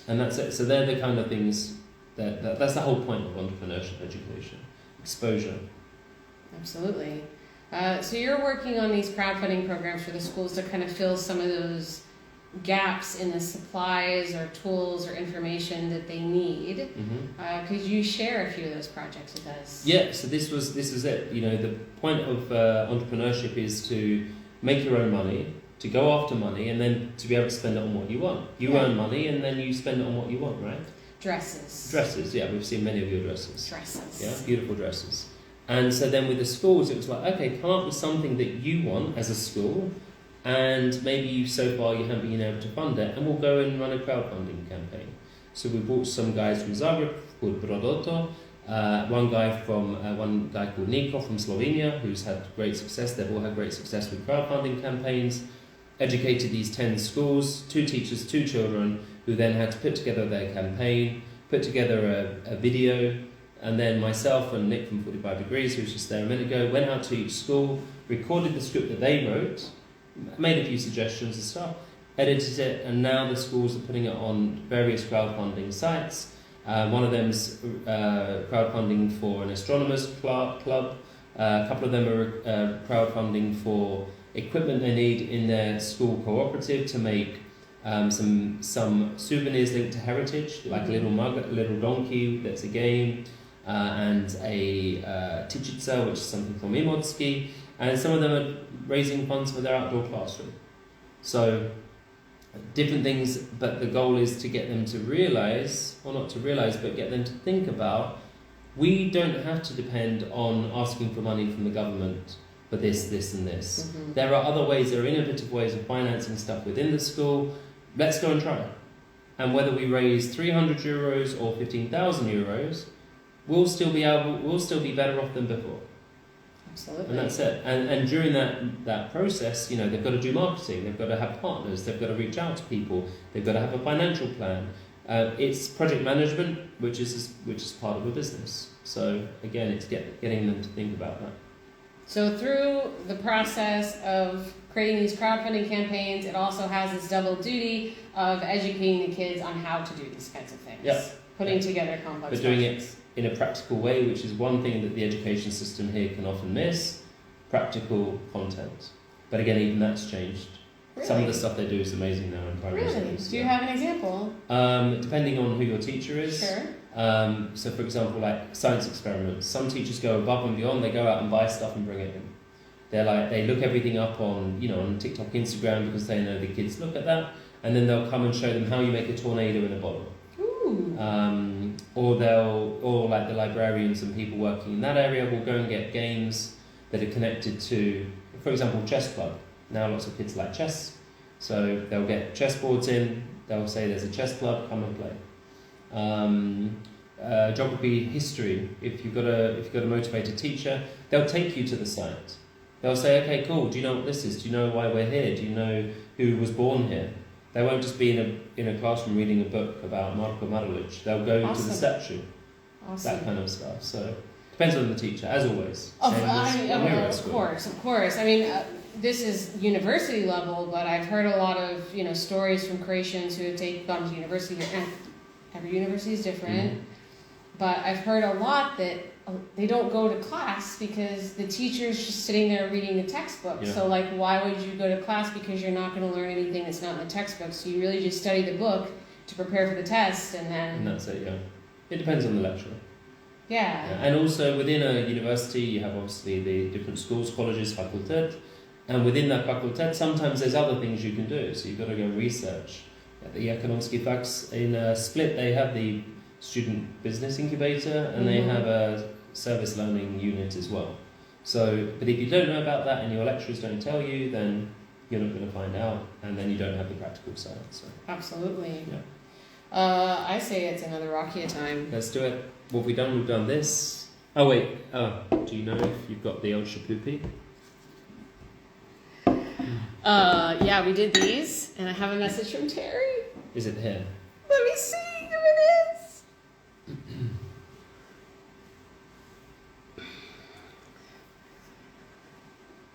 And that's it. So they're the kind of things that's the whole point of entrepreneurship education, exposure. Absolutely. So you're working on these crowdfunding programs for the schools to kind of fill some of those gaps in the supplies or tools or information that they need. Could you share a few of those projects with us? Yeah, so this is it. You know, the point of entrepreneurship is to make your own money, to go after money, and then to be able to spend it on what you want. You earn money, and then you spend it on what you want, right? Dresses, yeah, we've seen many of your dresses. Yeah, beautiful dresses. And so then with the schools, it was like, okay, come up with something that you want as a school, and maybe so far you haven't been able to fund it, and we'll go and run a crowdfunding campaign. So we brought some guys from Zagreb called Brodoto, one guy called Niko from Slovenia, who's had great success. They've all had great success with crowdfunding campaigns. Educated these 10 schools, 2 teachers, 2 children, who then had to put together their campaign, put together a video, and then myself and Nick from 45 Degrees, who was just there a minute ago, went out to each school, recorded the script that they wrote, made a few suggestions and stuff, edited it, and now the schools are putting it on various crowdfunding sites. One of them's crowdfunding for an astronomers club. A couple of them are crowdfunding for equipment they need in their school cooperative to make some souvenirs linked to heritage, like a little mug, a little donkey that's a game, and a tichica, which is something from Imotski, and some of them are raising funds for their outdoor classroom. So different things, but the goal is to get them to realise, or not to realise, but get them to think about, we don't have to depend on asking for money from the government for this, this and this. There are other ways, there are innovative ways of financing stuff within the school. Let's go and try it. And whether we raise €300 or 15,000 euros, we'll still be better off than before. Absolutely. And that's it. And during that process, you know, they've got to do marketing, they've got to have partners, they've got to reach out to people, they've got to have a financial plan. It's project management, which is part of a business. So again, it's getting them to think about that. So through the process of creating these crowdfunding campaigns, it also has this double duty of educating the kids on how to do these kinds of things. Yep. Putting together complex But doing projects. it in a practical way, which is one thing that the education system here can often miss, practical content. But again, even that's changed. Really? Some of the stuff they do is amazing now in primary schools. Do you have an example? Depending on who your teacher is. Sure. So for example, like science experiments, some teachers go above and beyond, they go out and buy stuff and bring it in. They look everything up on TikTok, Instagram, because they know the kids look at that, and then they'll come and show them how you make a tornado in a bottle. Or like the librarians and people working in that area will go and get games that are connected to, for example, chess club. Now lots of kids like chess, so they'll get chess boards in. They'll say there's a chess club, come and play. Geography, history. If you've got a motivated teacher, they'll take you to the site. They'll say, okay, cool. Do you know what this is? Do you know why we're here? Do you know who was born here? They won't just be in a classroom reading a book about Marko Marulic. They'll go to the statue. That kind of stuff. So depends on the teacher, as always. Of course. I mean, this is university level, but I've heard a lot of stories from Croatians who have gone to university here, and every university is different. Mm-hmm. But I've heard a lot that they don't go to class because the teacher's just sitting there reading the textbook. Yeah. So, why would you go to class? Because you're not going to learn anything that's not in the textbook. So you really just study the book to prepare for the test, and then... And that's it, yeah. It depends on the lecturer. Yeah. And also, within a university, you have obviously the different schools, colleges, facultet. And within that facultet, sometimes there's other things you can do. So you've got to go research. At the Ekonomski Fax in Split, they have the student business incubator, and they have a service learning unit as well. So, but if you don't know about that and your lecturers don't tell you, then you're not going to find out, and then you don't have the practical side. So. Absolutely. Yeah. I say it's another Rakia time. Let's do it. What have we done? We've done this. Oh wait. Do you know if you've got the El Shapupi? Yeah, we did these, and I have a message from Terry. Is it here? Let me see if it is.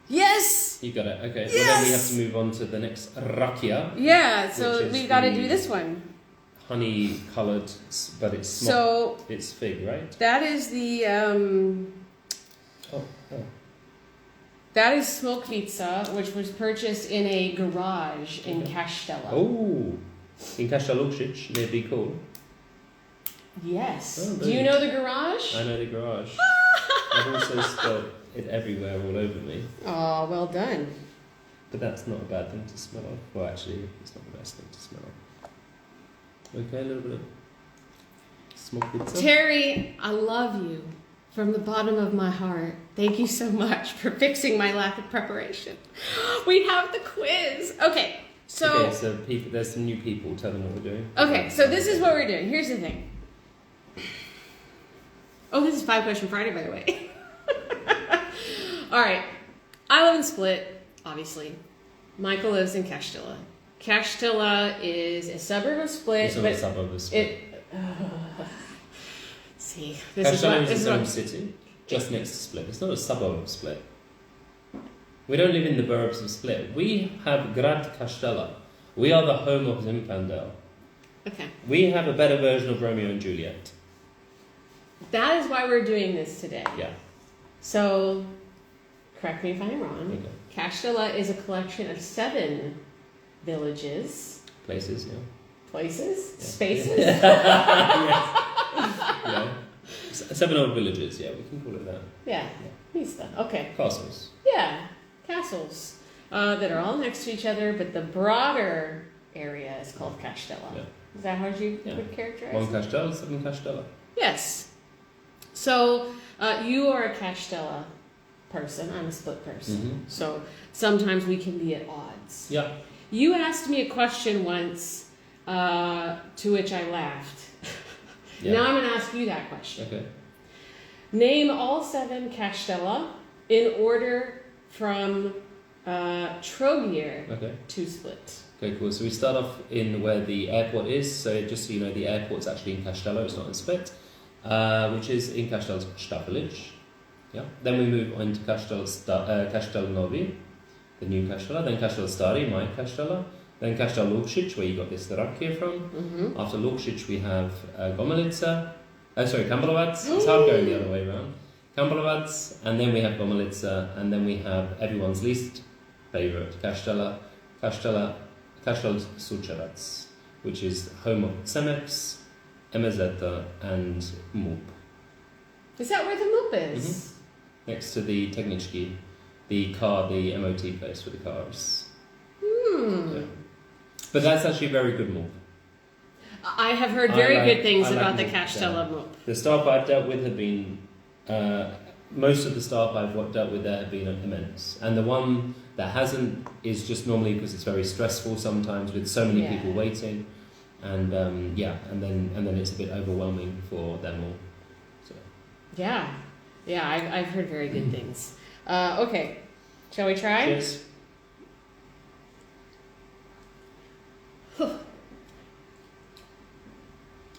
Yes! You got it, okay. Yes! Well, then we have to move on to the next rakia. Yeah, so we got to do this one. Honey coloured, but it's it's fig, right? That is the that is smoked pizza, which was purchased in a garage in Kaštela. Oh, in Kaštela near Bicol. Yes. Oh, do you know the garage? I know the garage. I've also spelled it everywhere, all over me. Oh, well done. But that's not a bad thing to smell of. Well, actually, it's not the best thing to smell of. Okay, a little bit of smoked pizza. Terry, I love you from the bottom of my heart. Thank you so much for fixing my lack of preparation. We have the quiz. Okay, so there's some new people. Tell them what we're doing. Okay, so this is what we're doing. Here's the thing. Oh, this is 5 Question Friday, by the way. All right. I live in Split, obviously. Michael lives in Kaštela. Kaštela is a suburb of Split. It's not a suburb of Split. See, Kaštela is its own city, just next to Split. It's not a suburb of Split. We don't live in the burbs of Split. We have Grad Kaštela. We are the home of Zimpandel. Okay. We have a better version of Romeo and Juliet. That is why we're doing this today. Yeah. So, correct me if I'm wrong. Okay. Kaštela is a collection of 7 villages. Places, yeah. Places? Yeah. Spaces? Yes. Yeah. 7 old villages, yeah, we can call it that. Yeah. Mista. Okay. Castles. Yeah. Castles. That are all next to each other, but the broader area is called Kaštela. Yeah. Is that how you would characterize it? 1 Kaštela, 7 Kaštela. Yes. So, you are a Kaštela person. I'm a Split person. Mm-hmm. So, sometimes we can be at odds. Yeah. You asked me a question once, to which I laughed. Yeah. Now I'm going to ask you that question. Okay. Name all 7 Kaštela in order from Trogir to Split. Okay, cool. So we start off in where the airport is. So just so you know, the airport's actually in Kaštela, it's not in Split, which is in Kaštela's village. Yeah. Then we move on to Kaštel Novi, the new Kaštela. Then Kaštel Stari, my Kaštela. Then Kaštel Lukšić, where you got this rakia from. Mm-hmm. After Lukšić, we have Gomelica. Kambelovac. It's hard going the other way around. Kambelovac, and then we have Gomelica, and then we have everyone's least favorite, Kaštela Sučerac, which is home of Cemex, MZ, and MUP. Is that where the MUP is? Mm-hmm. Next to the Technički, the MOT place for the cars. Hmm. Yeah. But that's actually a very good mop. I have heard very good things I about the mop, Kaštela mop. The staff I've dealt with have been, most of the staff I've dealt with there have been immense. And the one that hasn't is just normally because it's very stressful sometimes with so many people waiting. And and then it's a bit overwhelming for them all. So. Yeah, I've heard very good things. Okay, shall we try? Cheers.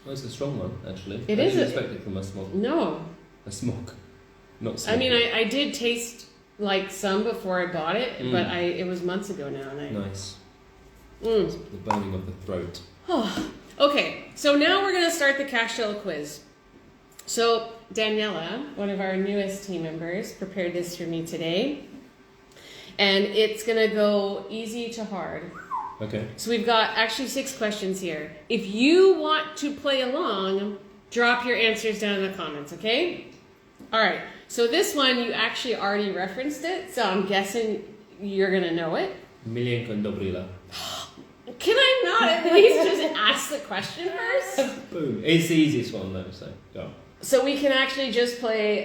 Oh, it's a strong one, actually. It I is. didn't expect it from a smog. No. A smog. Not smog. I mean, I did taste like some before I bought it, but it was months ago now. And Nice. It's the burning of the throat. Okay, so now we're going to start the Kaštela quiz. So Daniela, one of our newest team members, prepared this for me today. And it's going to go easy to hard. Okay. So we've got actually 6 questions here. If you want to play along, drop your answers down in the comments, okay? All right. So this one, you actually already referenced it, so I'm guessing you're going to know it. Milienko and Dobrila. Can I not at least just ask the question first? Boom. It's the easiest one, though, so go. So we can actually just play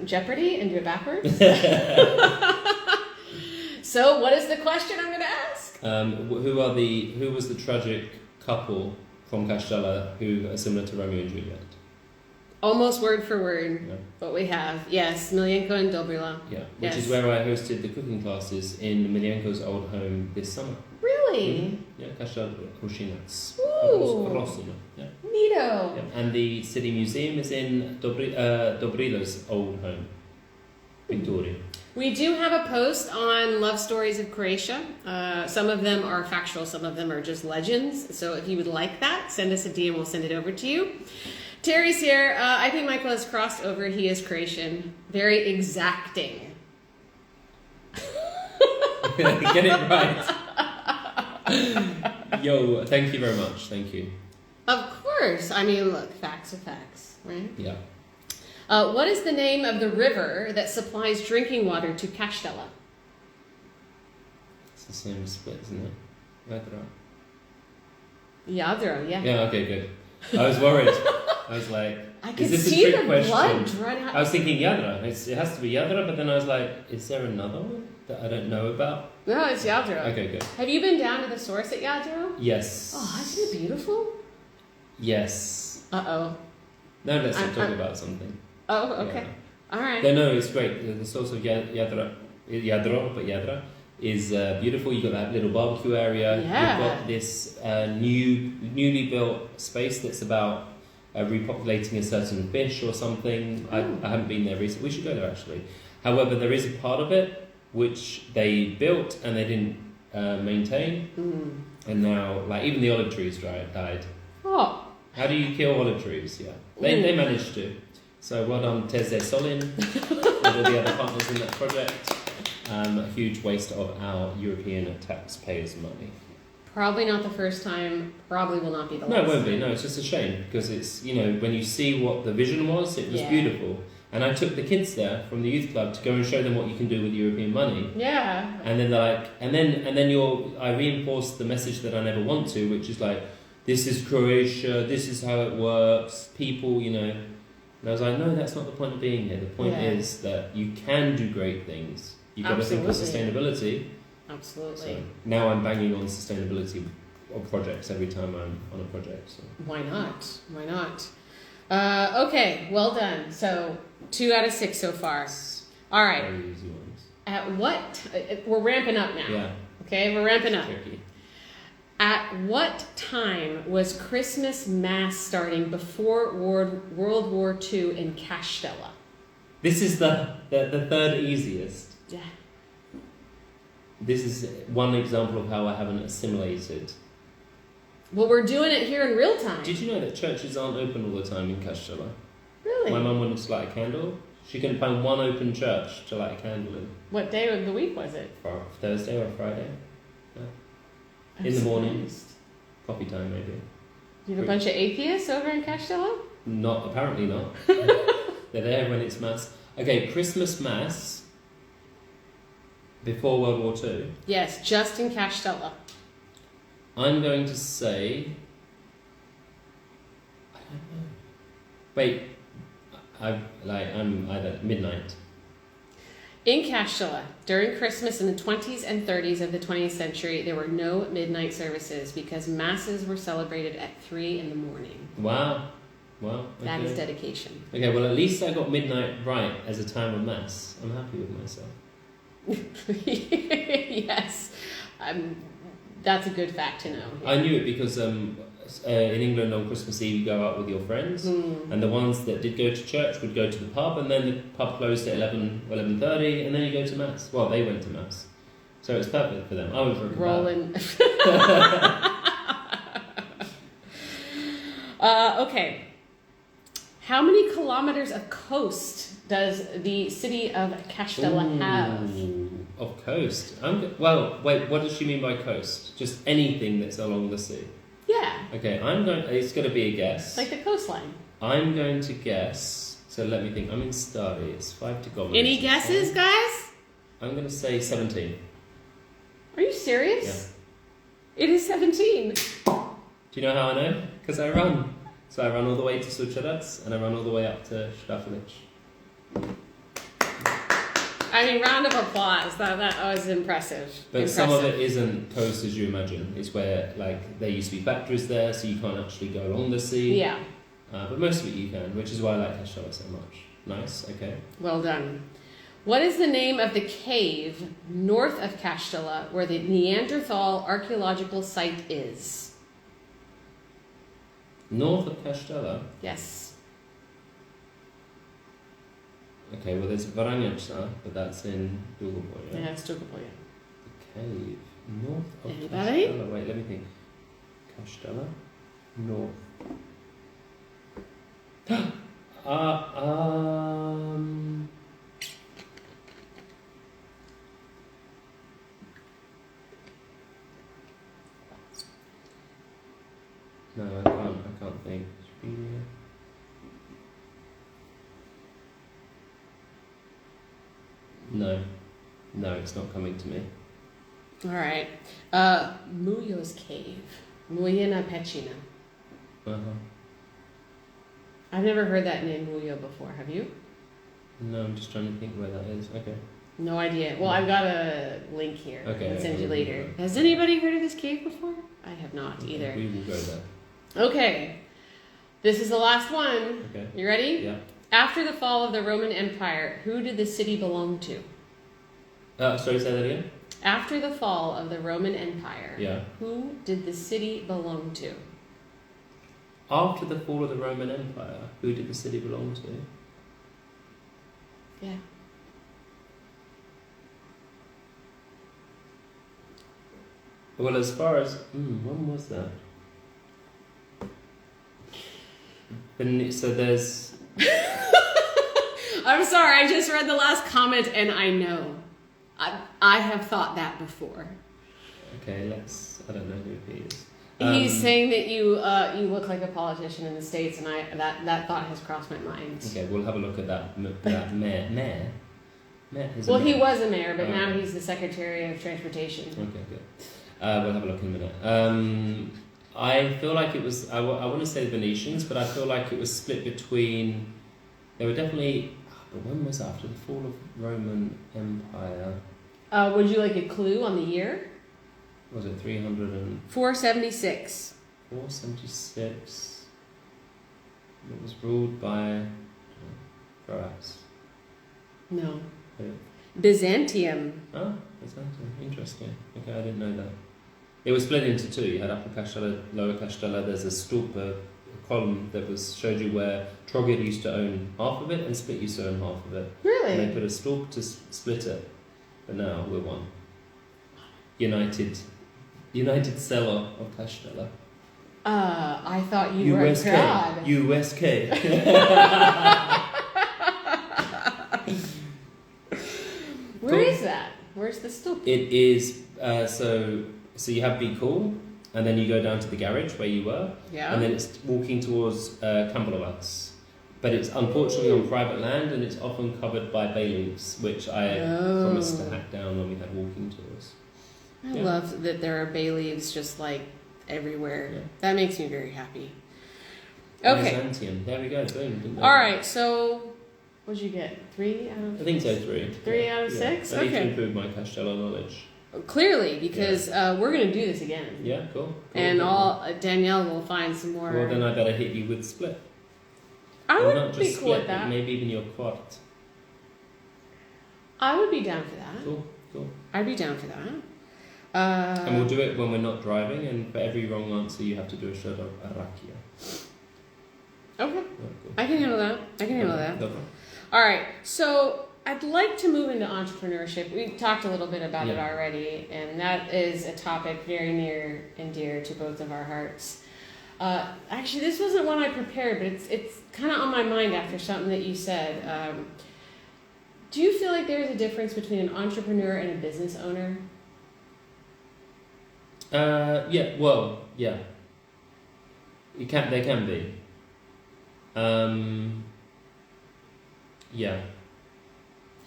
Jeopardy and do it backwards? So what is the question I'm going to ask? Who was the tragic couple from Kaštela who are similar to Romeo and Juliet? Almost word for word, what we have. Yes, Milienko and Dobrila. Yeah, which is where I hosted the cooking classes in Milienko's old home this summer. Really? Yeah, Kaštela Krušinac. Ooh. Yeah. Neato. Yeah. And the city museum is in Dobrila's old home, Pictori. We do have a post on Love Stories of Croatia. Some of them are factual, some of them are just legends. So if you would like that, send us a DM, we'll send it over to you. Terry's here. I think Michael has crossed over. He is Croatian. Very exacting. Get it right. Yo, thank you very much. Thank you. Of course. I mean, look, facts are facts, right? Yeah. What is the name of the river that supplies drinking water to Kaštela? It's the same split, isn't it? Vedra. Jadro, yeah. Yeah, okay, good. I was worried. I was like, I could is this see a trick the question? blood run out. I was thinking Yadra. It has to be Yadra, but then I was like, is there another one that I don't know about? No, it's Jadro. Okay, good. Have you been down to the source at Jadro? Yes. Oh, isn't it beautiful? Yes. Uh-oh. Now let's talk about something. Oh, okay. Yeah. All right. No, it's great. The source of Yadra is beautiful. You've got that little barbecue area. Yeah. You've got this newly built space that's about repopulating a certain fish or something. I haven't been there recently. We should go there actually. However, there is a part of it which they built and they didn't maintain, and now like even the olive trees died. Oh. How do you kill olive trees? Yeah, they managed to. So well done, Teze Solin, and all the other partners in that project. A huge waste of our European taxpayers' money. Probably not the first time, probably will not be the last. No, it won't be. No, it's just a shame because it's, when you see what the vision was, it was beautiful. And I took the kids there from the youth club to go and show them what you can do with European money. Yeah. And then they're like, and then I reinforced the message that I never want to, which is like, this is Croatia, this is how it works, people, And I was like, no, that's not the point of being here. The point is that you can do great things. You've got to think of sustainability. Absolutely. So now I'm banging on sustainability of projects every time I'm on a project. So. Why not? Why not? Okay, well done. So 2 out of 6 so far. All right. Very easy ones. At what? We're ramping up now. Yeah. Okay, we're ramping up. Tricky. At what time was Christmas Mass starting before World War II in Kaštela? This is the third easiest. Yeah. This is one example of how I haven't assimilated. Well, we're doing it here in real time. Did you know that churches aren't open all the time in Kaštela? Really? My mum wanted to light a candle. She couldn't find one open church to light a candle in. What day of the week was it? Thursday or Friday. In the morning. Coffee time, maybe. You have a bunch of atheists over in Kaštela? Not, apparently not. They're there when it's Mass. Okay, Christmas Mass. Before World War Two? Yes, just in Kaštela. I'm going to say... I don't know. Wait. I'm either midnight. In Kaštela, during Christmas in the 20s and 30s of the 20th century, there were no midnight services because masses were celebrated at 3 in the morning. Wow. Well, okay. That is dedication. Okay, well, at least I got midnight right as a time of mass. I'm happy with myself. Yes. That's a good fact to know. I knew it because in England on Christmas Eve you go out with your friends, and the ones that did go to church would go to the pub, and then the pub closed at 11:30, and then you go to mass. Well, they went to mass, so it was perfect for them. I was rolling. Okay. How many kilometers of coast does the city of Kaštela have? Of coast. Well, wait. What does she mean by coast? Just anything that's along the sea. Yeah. Okay, it's going to be a guess. Like the coastline. I'm going to guess. So let me think. I'm in Stari. It's 5 to go. Any guesses, guys? I'm going to say 17. Are you serious? Yeah. It is 17. Do you know how I know? Because I run. So I run all the way to Sucharac and I run all the way up to Štafilić. I mean, round of applause. That was impressive. But some of it isn't coast as you imagine. It's where, like, there used to be factories there, so you can't actually go along the sea. Yeah. But most of it you can, which is why I like Kaštela so much. Nice, okay. Well done. What is the name of the cave north of Kaštela where the Neanderthal archaeological site is? North of Kaštela? Yes. Okay, well there's Varanjača, but that's in Dugopoje. Yeah, it's Dugopoje. The cave north of Anybody? Kaštela. Wait, let me think. Kaštela? North. No, I can't think. No, it's not coming to me. All right. Mujo's cave. Mujina Pečina. Uh-huh. I've never heard that name Mujo before. Have you? No, I'm just trying to think where that is. Okay. No idea. Well, I've got a link here. Okay. I'll send you later. Has anybody heard of this cave before? I have not either. We will go there. Okay. This is the last one. Okay. You ready? Yeah. After the fall of the Roman Empire, who did the city belong to? Sorry, say that again? After the fall of the Roman Empire, Yeah. who did the city belong to? After the fall of the Roman Empire, who did the city belong to? Yeah. Well, as far as... when was that? So there's... I'm sorry, I just read the last comment and I know. I have thought that before. Okay, I don't know who he is. He's saying that you look like a politician in the States, and that thought has crossed my mind. Okay, we'll have a look at that mayor. Mayor? Well, he was a mayor, but now he's the Secretary of Transportation. Okay, good. We'll have a look in a minute. I feel like it was... I want to say Venetians, but I feel like it was split between... They were definitely... But when was after the fall of Roman Empire? Would you like a clue on the year? Was it 300 and... 476. 476. It was ruled by Croats. No. Who? Byzantium. Oh, Byzantium. Interesting. Okay, I didn't know that. It was split into two. You had Upper Kaštela, Lower Kaštela. There's a stupa, a column that showed you where Trogir used to own half of it and Split used to own half of it. Really? And they put a stalk to split it. But now we're one. United seller of Kaštela. I thought you were a god. USK. Where is that? Where's the stupa? It is, so you have Be Cool, and then you go down to the garage where you were, Yeah. and then it's walking towards Kampalovac. but it's unfortunately on private land, and it's often covered by bay leaves, which I promised to hack down when we had walking tours. I love that there are bay leaves just like everywhere. Yeah. That makes me very happy. Okay. Byzantium. There we go. Boom. All right. So, what'd you get? 3 out of? I think so. 3. 3 out of 6. I need to improve my Kaštela knowledge. Clearly, because we're going to do this again. Yeah. Cool. And Danielle will find some more. Well, then I better hit you with split. I would not be just cool split, with that. Maybe even your quart. I would be down for that. Cool. I'd be down for that. And we'll do it when we're not driving, and for every wrong answer you have to do a shot of Arakia. Okay. Cool. I can handle that. Okay. All right. So I'd like to move into entrepreneurship. We talked a little bit about it already, and that is a topic very near and dear to both of our hearts. Actually, this wasn't one I prepared, but it's kind of on my mind after something that you said. Do you feel like there is a difference between an entrepreneur and a business owner? Yeah. Well, yeah. They can be. Yeah.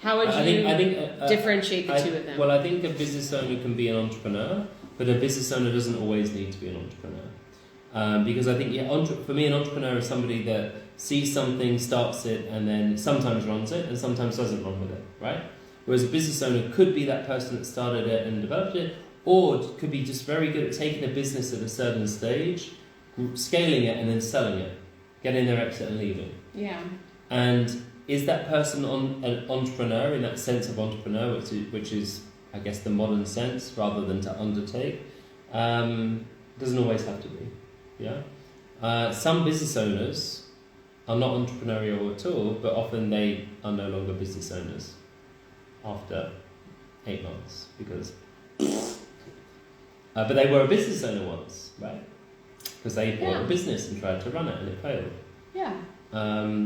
How would you I think differentiate the two of them? Well, I think a business owner can be an entrepreneur, but a business owner doesn't always need to be an entrepreneur. Because I think, for me, an entrepreneur is somebody that sees something, starts it, and then sometimes runs it, and sometimes doesn't run with it, right? Whereas a business owner could be that person that started it and developed it, or could be just very good at taking a business at a certain stage, scaling it, and then selling it, getting their exit and leaving. Yeah. And is that person an entrepreneur in that sense of entrepreneur, which is, I guess, the modern sense, rather than to undertake? Doesn't always have to be. Yeah. Some business owners are not entrepreneurial at all, but often they are no longer business owners after 8 months because. But they were a business owner once, right? Because they bought a business and tried to run it and it failed. Yeah.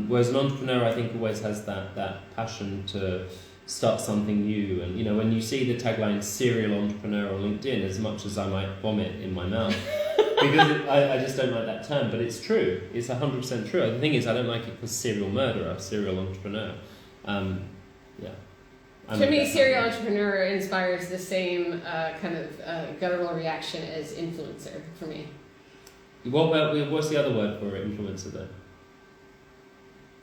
Whereas an entrepreneur, I think, always has that passion to start something new. And, when you see the tagline serial entrepreneur on LinkedIn, as much as I might vomit in my mouth, because I just don't like that term, but it's true. It's 100% true. The thing is, I don't like it for serial murderer, serial entrepreneur. To me, serial entrepreneur inspires the same kind of guttural reaction as influencer for me. What's the other word for influencer then?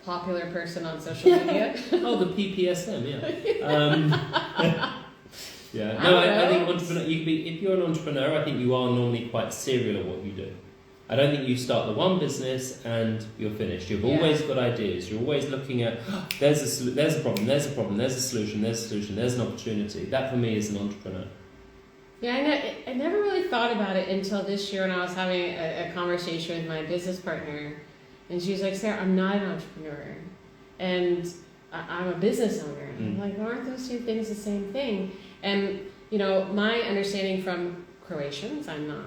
Popular person on social media. Oh, the PPSM, yeah. Yeah. No, I think entrepreneur. If you're an entrepreneur, I think you are normally quite serial at what you do. I don't think you start the one business and you're finished. You've always got ideas. You're always looking at there's a problem, there's a solution, there's an opportunity. That for me is an entrepreneur. Yeah, I never really thought about it until this year when I was having a conversation with my business partner, and she was like, "Sarah, I'm not an entrepreneur, and I'm a business owner." And I'm like, well, aren't those two things the same thing? And my understanding from Croatians, I'm not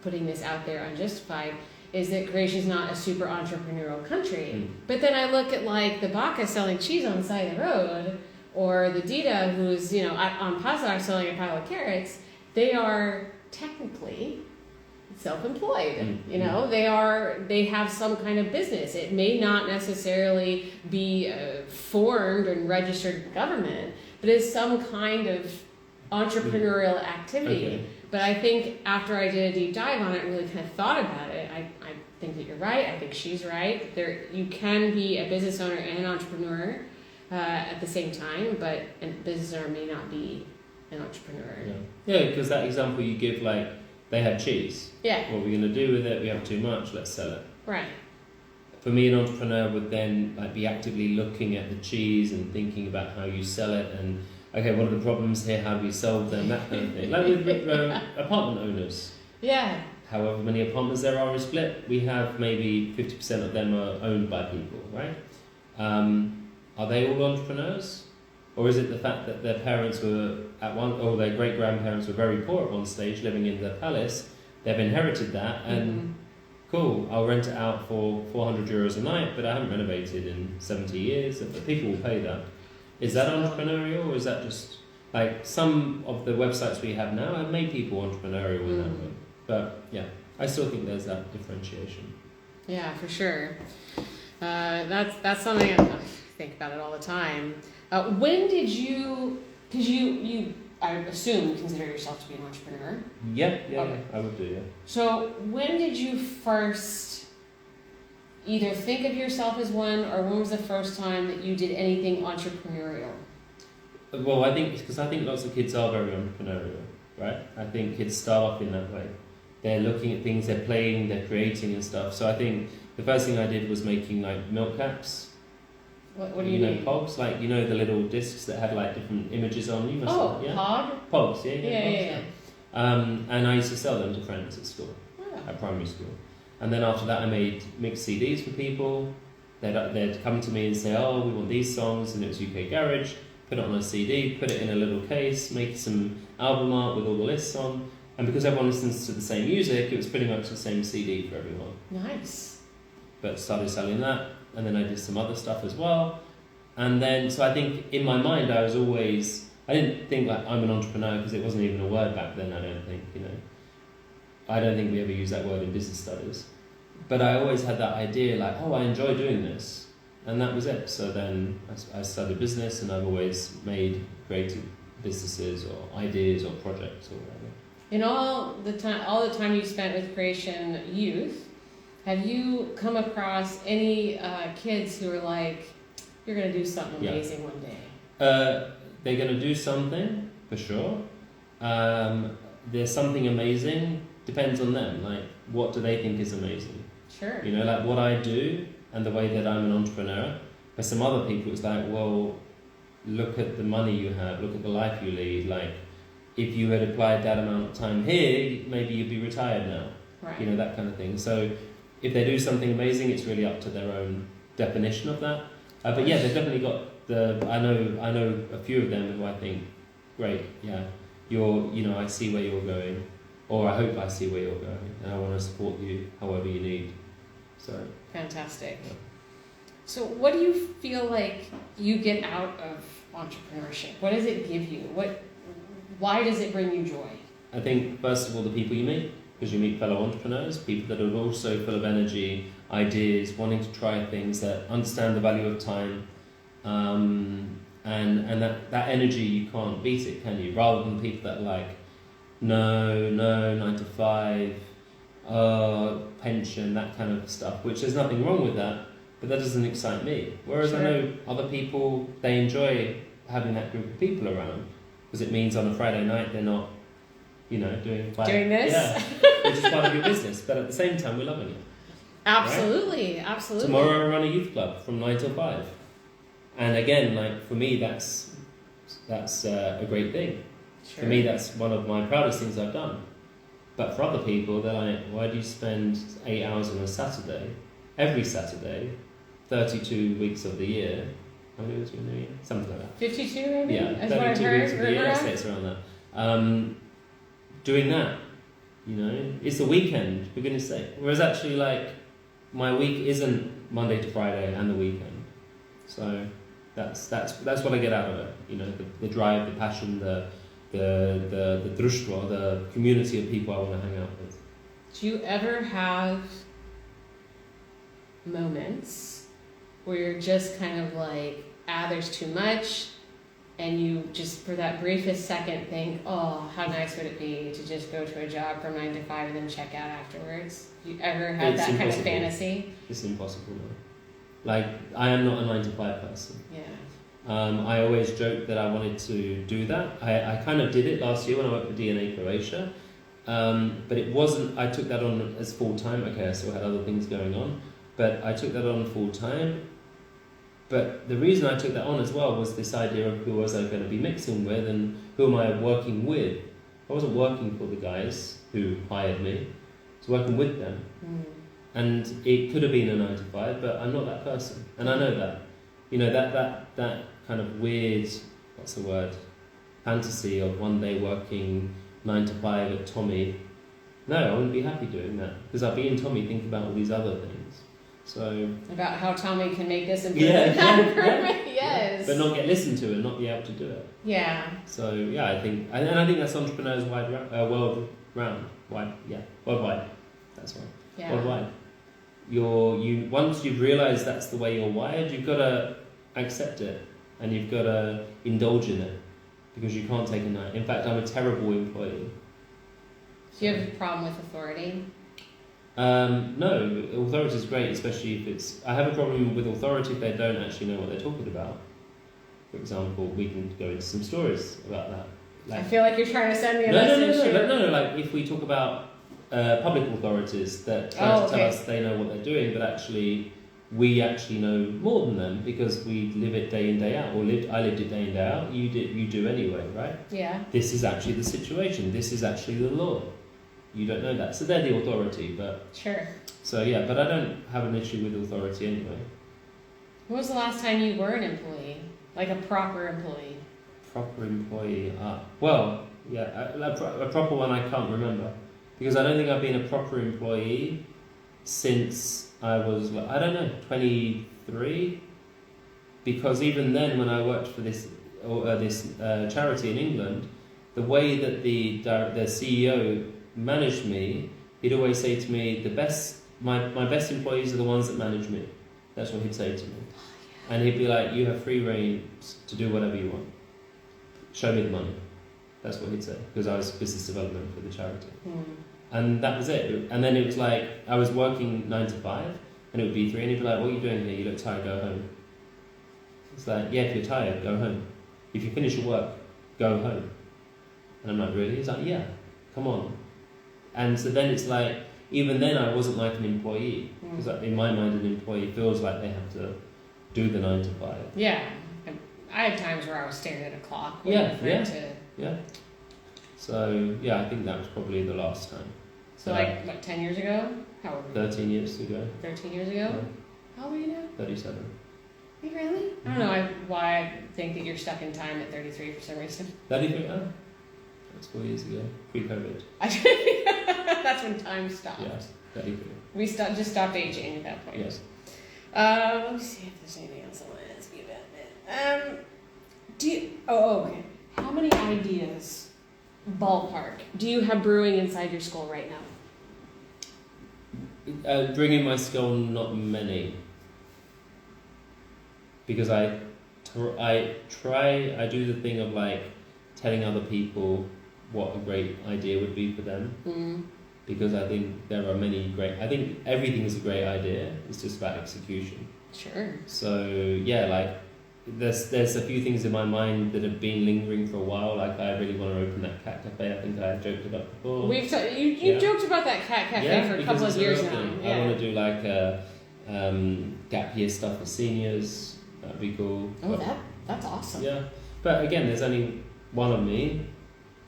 putting this out there unjustified, is that Croatia's not a super entrepreneurial country. But then I look at like the Baka selling cheese on the side of the road, or the Dita who's on Pazar selling a pile of carrots. They are technically self-employed. They have some kind of business. It may not necessarily be formed and registered government, but it's some kind of entrepreneurial activity. Okay. But I think after I did a deep dive on it and really kind of thought about it, I think that you're right. I think she's right. You can be a business owner and an entrepreneur at the same time, but a business owner may not be an entrepreneur. Yeah, because that example you give, like, they had cheese. Yeah. What are we going to do with it? We have too much, let's sell it. Right. For me, an entrepreneur would then be actively looking at the cheese and thinking about how you sell it and, okay, what are the problems here? How do we solve them? That kind of thing. Like with apartment owners. Yeah. However many apartments there are in Split, we have maybe 50% of them are owned by people, right? Are they all entrepreneurs? Or is it the fact that their parents were or their great-grandparents were very poor at one stage, living in the palace, they've inherited that, and cool, I'll rent it out for €400 a night, but I haven't renovated in 70 years, and the people will pay that. Is that entrepreneurial, or is that just, like, some of the websites we have now have made people entrepreneurial in that way? But, yeah, I still think there's that differentiation. Yeah, for sure. That's something I think about it all the time. When did you? Because you I assume consider yourself to be an entrepreneur. Yeah, Okay. yeah, I would do, yeah. So when did you first either think of yourself as one, or when was the first time that you did anything entrepreneurial? Well, I think lots of kids are very entrepreneurial, right? I think kids start off in that way. They're looking at things, they're playing, they're creating and stuff. So I think the first thing I did was making like milk caps. What do you mean? Pogs, like the little discs that had like different images on. You must have, yeah? Pod? Pogs, yeah, Yeah. And I used to sell them to friends at school, at primary school. And then after that, I made mixed CDs for people. They'd come to me and say, "Oh, we want these songs," and it was UK Garage. Put it on a CD, put it in a little case, make some album art with all the lists on. And because everyone listens to the same music, it was pretty much the same CD for everyone. Nice. But started selling that, and then I did some other stuff as well. And then, so I think in my mind, I didn't think like I'm an entrepreneur, because it wasn't even a word back then, I don't think, I don't think we ever used that word in business studies. But I always had that idea like, oh, I enjoy doing this. And that was it. So then I studied business, and I've always made creative businesses or ideas or projects or whatever. In all the time you spent with Croatian youth, have you come across any kids who are like, you're going to do something amazing one day? They're going to do something, for sure. There's something amazing, depends on them. Like, what do they think is amazing? Sure. Like what I do and the way that I'm an entrepreneur. For some other people, it's like, well, look at the money you have, look at the life you lead. Like, if you had applied that amount of time here, maybe you'd be retired now. Right. That kind of thing. So if they do something amazing, it's really up to their own definition of that. But yeah, they've definitely got I know a few of them who I think, great, yeah, I see where you're going, or I hope I see where you're going, and I want to support you however you need. So fantastic. Yeah. So what do you feel like you get out of entrepreneurship? What does it give you? Why does it bring you joy? I think first of all the people you meet, because you meet fellow entrepreneurs, people that are also full of energy, ideas, wanting to try things, that understand the value of time, and that energy, you can't beat it, can you? Rather than people that are like, no, 9 to 5, pension, that kind of stuff, which there's nothing wrong with that, but that doesn't excite me. Whereas I know other people, they enjoy having that group of people around, because it means on a Friday night they're not, doing this? Yeah, which is part of your business, but at the same time we're loving it. Absolutely, right? Absolutely. Tomorrow I run a youth club from 9 till 5. And again, like for me, that's a great thing. Sure. For me, that's one of my proudest things I've done. But for other people, they're like, why do you spend 8 hours on a Saturday, every Saturday, 32 weeks of the year? How many weeks are in the year? Something like that. 52 maybe? Yeah, That's 32 weeks of the year, I'd say it's around that. Doing that, it's the weekend, for goodness sake. Whereas actually, like, my week isn't Monday to Friday and the weekend. So that's what I get out of it. The drive, the passion, the društvo, the community of people I want to hang out with. Do you ever have moments where you're just kind of like, there's too much, and you just for that briefest second think, oh, how nice would it be to just go to a job from 9 to 5 and then check out afterwards? You ever had that kind of fantasy? It's impossible, no. Like, I am not a 9 to 5 person. Yeah. I always joked that I wanted to do that. I kind of did it last year when I worked for DNA Croatia. But it wasn't, I took that on as full-time. Okay, I still had other things going on. But I took that on full-time. But the reason I took that on as well was this idea of who was I going to be mixing with and who am I working with. I wasn't working for the guys who hired me. I was working with them. Mm. And it could have been a 9 to 5, but I'm not that person. And I know that. That kind of weird, what's the word, fantasy of one day working 9 to 5 at Tommy. No, I wouldn't be happy doing that, because I'd be in Tommy thinking about all these other things. So about how Tommy can make this improvement, yes, but not get listened to and not be able to do it. Yeah. So yeah, I think that's entrepreneurs worldwide. That's right. Yeah, worldwide. once you've realised that's the way you're wired, you've got to accept it and you've got to indulge in it because you can't take a no. In fact, I'm a terrible employee. Do you have a problem with authority? No, authority is great, especially if it's. I have a problem with authority if they don't actually know what they're talking about. For example, we can go into some stories about that. I feel like you're trying to send me a message. No. Like if we talk about public authorities that try to tell us they know what they're doing, but actually we actually know more than them because we live it day in day out. I lived it day in day out. You do anyway, right? Yeah. This is actually the situation. This is actually the law. You don't know that, so they're the authority. But sure. So yeah, but I don't have an issue with authority anyway. When was the last time you were an employee, like a proper employee? Proper employee. Well, yeah, a proper one. I can't remember because I don't think I've been a proper employee since I was, 23. Because even then, when I worked for this charity in England, the way that the CEO managed me, he'd always say to me, my best employees are the ones that manage me. That's what he'd say to me. And he'd be like, you have free rein to do whatever you want. Show me the money. That's what he'd say, because I was business development for the charity. And that was it. And then it was like, I was working 9 to 5, and it would be 3, and he'd be like, what are you doing here? You look tired, go home. It's like, yeah, if you're tired, go home. If you finish your work, go home. And I'm like, really? He's like, yeah, come on. And so then it's like, even then I wasn't like an employee, because in my mind an employee feels like they have to do the 9 to 5. Yeah. I had times where I was staring at a clock. Yeah. So, yeah, I think that was probably the last time. So, like, what, 10 years ago? How old were you? 13 years ago. 13 years ago? Yeah. How old are you now? 37. Are you really? I don't know why I think that you're stuck in time at 33 for some reason. 33? Oh, that's 4 years ago. Pre-COVID. That's when time stopped. Yeah, 33. We just stopped aging at that point. Yes. Let me see if there's anything else I want to ask you about it. Okay. How many ideas, ballpark, do you have brewing inside your skull right now? Bringing my skull, not many. Because I do the thing of like telling other people what a great idea would be for them. Because I think there are I think everything is a great idea, it's just about execution. Sure. So yeah, like there's a few things in my mind that have been lingering for a while, like I really want to open that cat cafe. I think I joked about before. You joked about that cat cafe for a couple of years now. I want to do like a gap year stuff for seniors. That'd be cool. Oh, that's awesome. Yeah, but again, there's only one of me,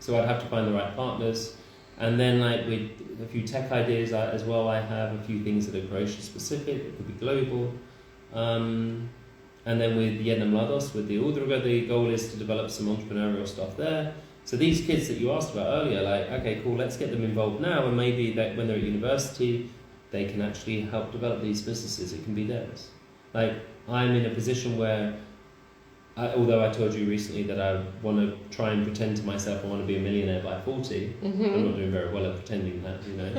so I'd have to find the right partners. And then like with a few tech ideas as well, I have a few things that are Croatia specific, it could be global. And then with Jedna Mladost, with the Udruga, the goal is to develop some entrepreneurial stuff there. So these kids that you asked about earlier, like, okay, cool, let's get them involved now, and maybe that when they're at university, they can actually help develop these businesses. It can be theirs. Like, I'm in a position where, although I told you recently that I want to try and pretend to myself I want to be a millionaire by 40, I'm not doing very well at pretending that, you know.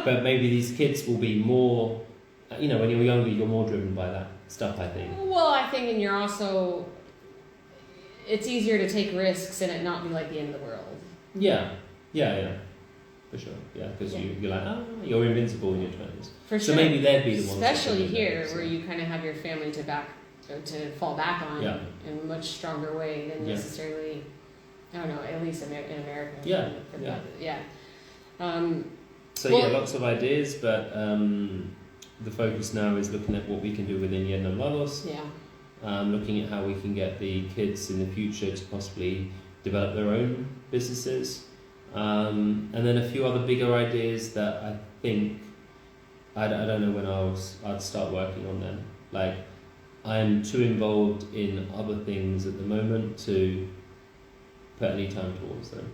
But maybe these kids will be more, you know, when you're younger, you're more driven by that stuff, I think. Well, I think, and you're also, it's easier to take risks and it not be like the end of the world. Yeah, for sure. Yeah, because you're like, you're invincible in your 20s. For sure. So maybe they'd be the ones. Especially here, where you kind of have your family to fall back on in a much stronger way than necessarily, I don't know, at least in America. Yeah. So well, lots of ideas, but the focus now is looking at what we can do within Jedna Mladost. Yeah. Looking at how we can get the kids in the future to possibly develop their own businesses. And then a few other bigger ideas that I think, I don't know when I'd start working on them. Like, I'm too involved in other things at the moment to put any time towards them.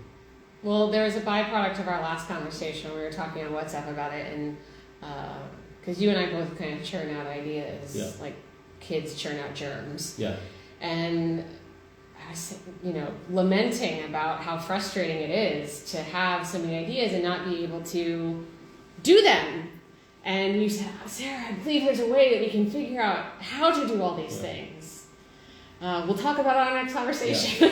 Well, there was a byproduct of our last conversation. We were talking on WhatsApp about it, and because you and I both kind of churn out ideas, like kids churn out germs. Yeah. And I was, lamenting about how frustrating it is to have so many ideas and not be able to do them. And you said, Sarah, I believe there's a way that we can figure out how to do all these things. We'll talk about it on our next conversation.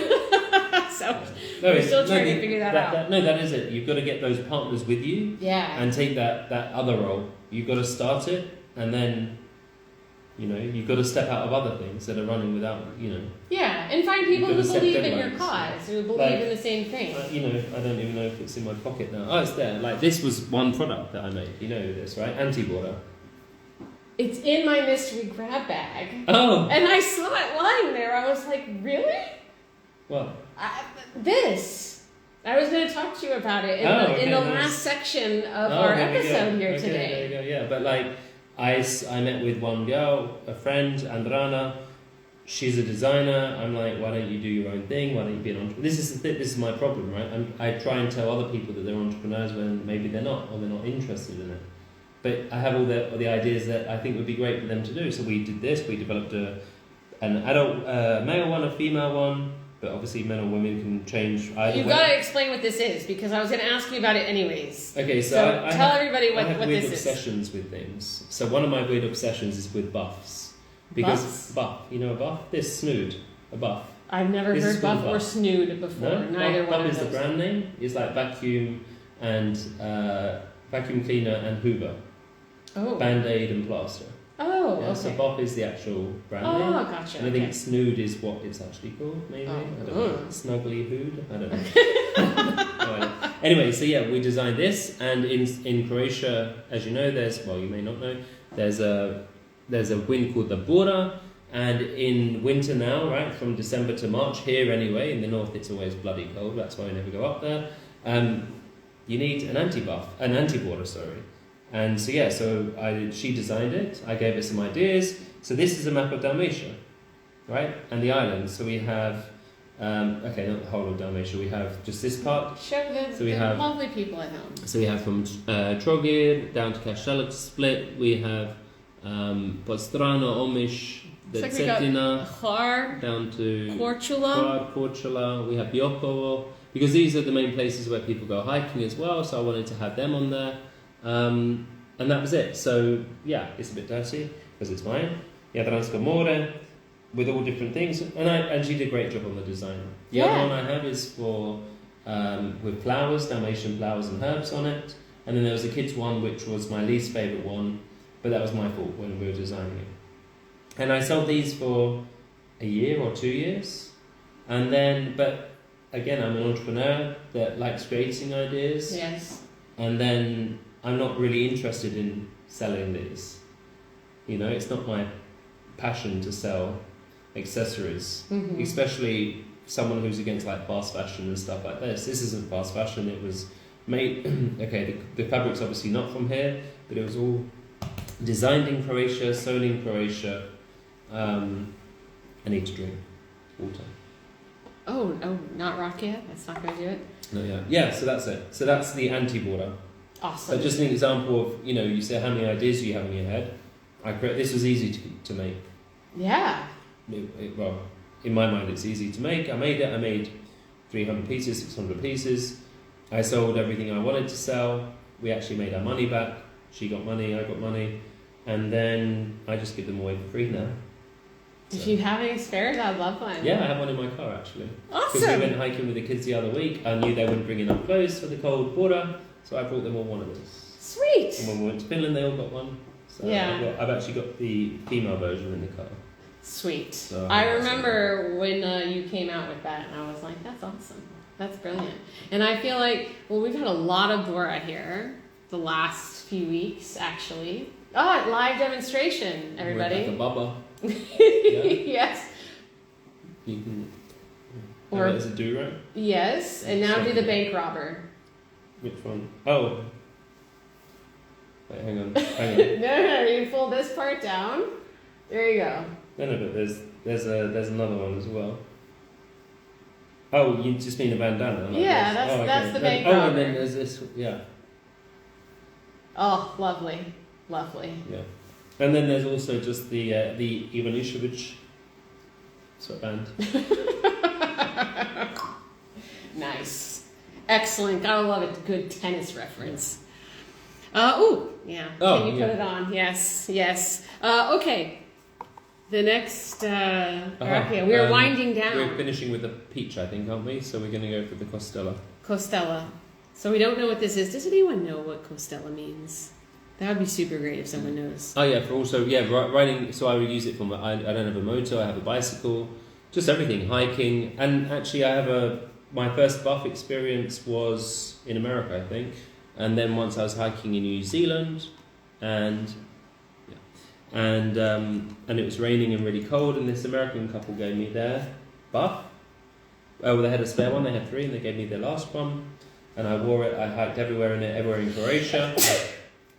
So we're still trying to figure that out. That is it. You've got to get those partners with you and take that other role. You've got to start it, and then, you've got to step out of other things that are running without, Yeah, and find people who believe in your cause, who believe in the same thing. I don't even know if it's in my pocket now. Oh, it's there. Like, this was one product that I made. You know this, right? Anti-border. It's in my mystery grab bag. Oh! And I saw it lying there. I was like, really? What? This. I was going to talk to you about it in the last section of our episode here today. There you go, yeah. But I met with one girl, a friend, Andrana. She's a designer. I'm like, why don't you do your own thing? Why don't you be an entrepreneur? This is my problem, right? I try and tell other people that they're entrepreneurs when maybe they're not, or they're not interested in it. But I have all the ideas that I think would be great for them to do. So we did this. We developed an adult male one, a female one. But obviously men or women can change either way. You've got to explain what this is, because I was going to ask you about it anyways. Okay, so tell everybody what I have this weird is. obsessions with things. So one of my weird obsessions is with buffs. Because buff, you know a buff? This snood, a buff. I've never heard buff or snood before. No? Neither one buff of is those. the brand name. It's like vacuum and vacuum cleaner and Hoover. Oh. Band-Aid and plaster. Oh, yeah, okay. So buff is the actual brand name. Oh, gotcha. And I think snood is what it's actually called, maybe. Oh. I don't know. Snuggly hood? I don't know. Anyway, so yeah, we designed this, and in Croatia, as you know, you may not know, there's a wind called the Bora, and in winter now, right, from December to March, here anyway, in the north it's always bloody cold, that's why I never go up there, you need an anti-border, sorry. And so yeah, she designed it, I gave her some ideas. So this is a map of Dalmatia, right? And the islands. So we have, not the whole of Dalmatia, we have just this part. Show the lovely people at home. So we have from Trogir down to Kaštela split, we have Podstrano, Omiš, Cetina, down to Korčula, we have Biokovo, because these are the main places where people go hiking as well, so I wanted to have them on there. And that was it. So yeah, it's a bit dirty because it's mine. Jadransko More with all different things, and she did a great job on the design. The other one I have is for with flowers, Dalmatian flowers and herbs on it. And then there was a kids one which was my least favourite one, but that was my fault when we were designing it. And I sold these for a year or 2 years, and then but again I'm an entrepreneur that likes creating ideas. Yes. And then I'm not really interested in selling these. It's not my passion to sell accessories, especially someone who's against like fast fashion and stuff like this. This isn't fast fashion. It was made. The fabric's obviously not from here, but it was all designed in Croatia, sewn in Croatia. I need to drink water. Oh, not Rakia? That's not going to do it? No, yeah, so that's it. So that's the anti-border. Awesome. So just an example of, you say how many ideas do you have in your head. This was easy to make. Yeah. Well, in my mind it's easy to make. I made it. I made 300 pieces, 600 pieces. I sold everything I wanted to sell. We actually made our money back. She got money, I got money. And then I just give them away for free now. If you have any spares, I'd love one. Yeah, I have one in my car actually. Awesome. Because we went hiking with the kids the other week. I knew they wouldn't bring enough clothes for the cold border, so I brought them all one of those. Sweet. And when we went to Finland, they all got one. So yeah. I've actually got the female version in the car. Sweet. So I remember when you came out with that, and I was like, that's awesome. That's brilliant. And I feel like, we've had a lot of Bora here the last few weeks, actually. Oh, live demonstration, everybody. Like a bubba. Yes. You can. Or as a do-rag? Yes, and now do the bank robber. Which one? Oh. Wait, hang on. No, you pull this part down. There you go. No, but there's another one as well. Oh, you just mean a bandana? Like yeah, that's the bank robber. Oh, and then there's this, yeah. Oh, lovely. Yeah. And then there's also just the Ivanišević sweatband. Nice. Excellent. Gotta love it. Good tennis reference. Yeah. Oh, Can you yeah. put it on? Yes, yes. Okay. The next, rakia. We are winding down. We're finishing with the peach, I think, aren't we? So we're going to go for the Kaštela. Kaštela. So we don't know what this is. Does anyone know what Kaštela means? That would be super great if someone knows. Oh yeah, for also riding. So I would use it for I don't have a motor. I have a bicycle, just everything, hiking, and actually I have my first buff experience was in America, I think, and then once I was hiking in New Zealand, and it was raining and really cold, and this American couple gave me their buff. Well, they had a spare one. They had 3, and they gave me their last one, and I wore it. I hiked everywhere in Croatia.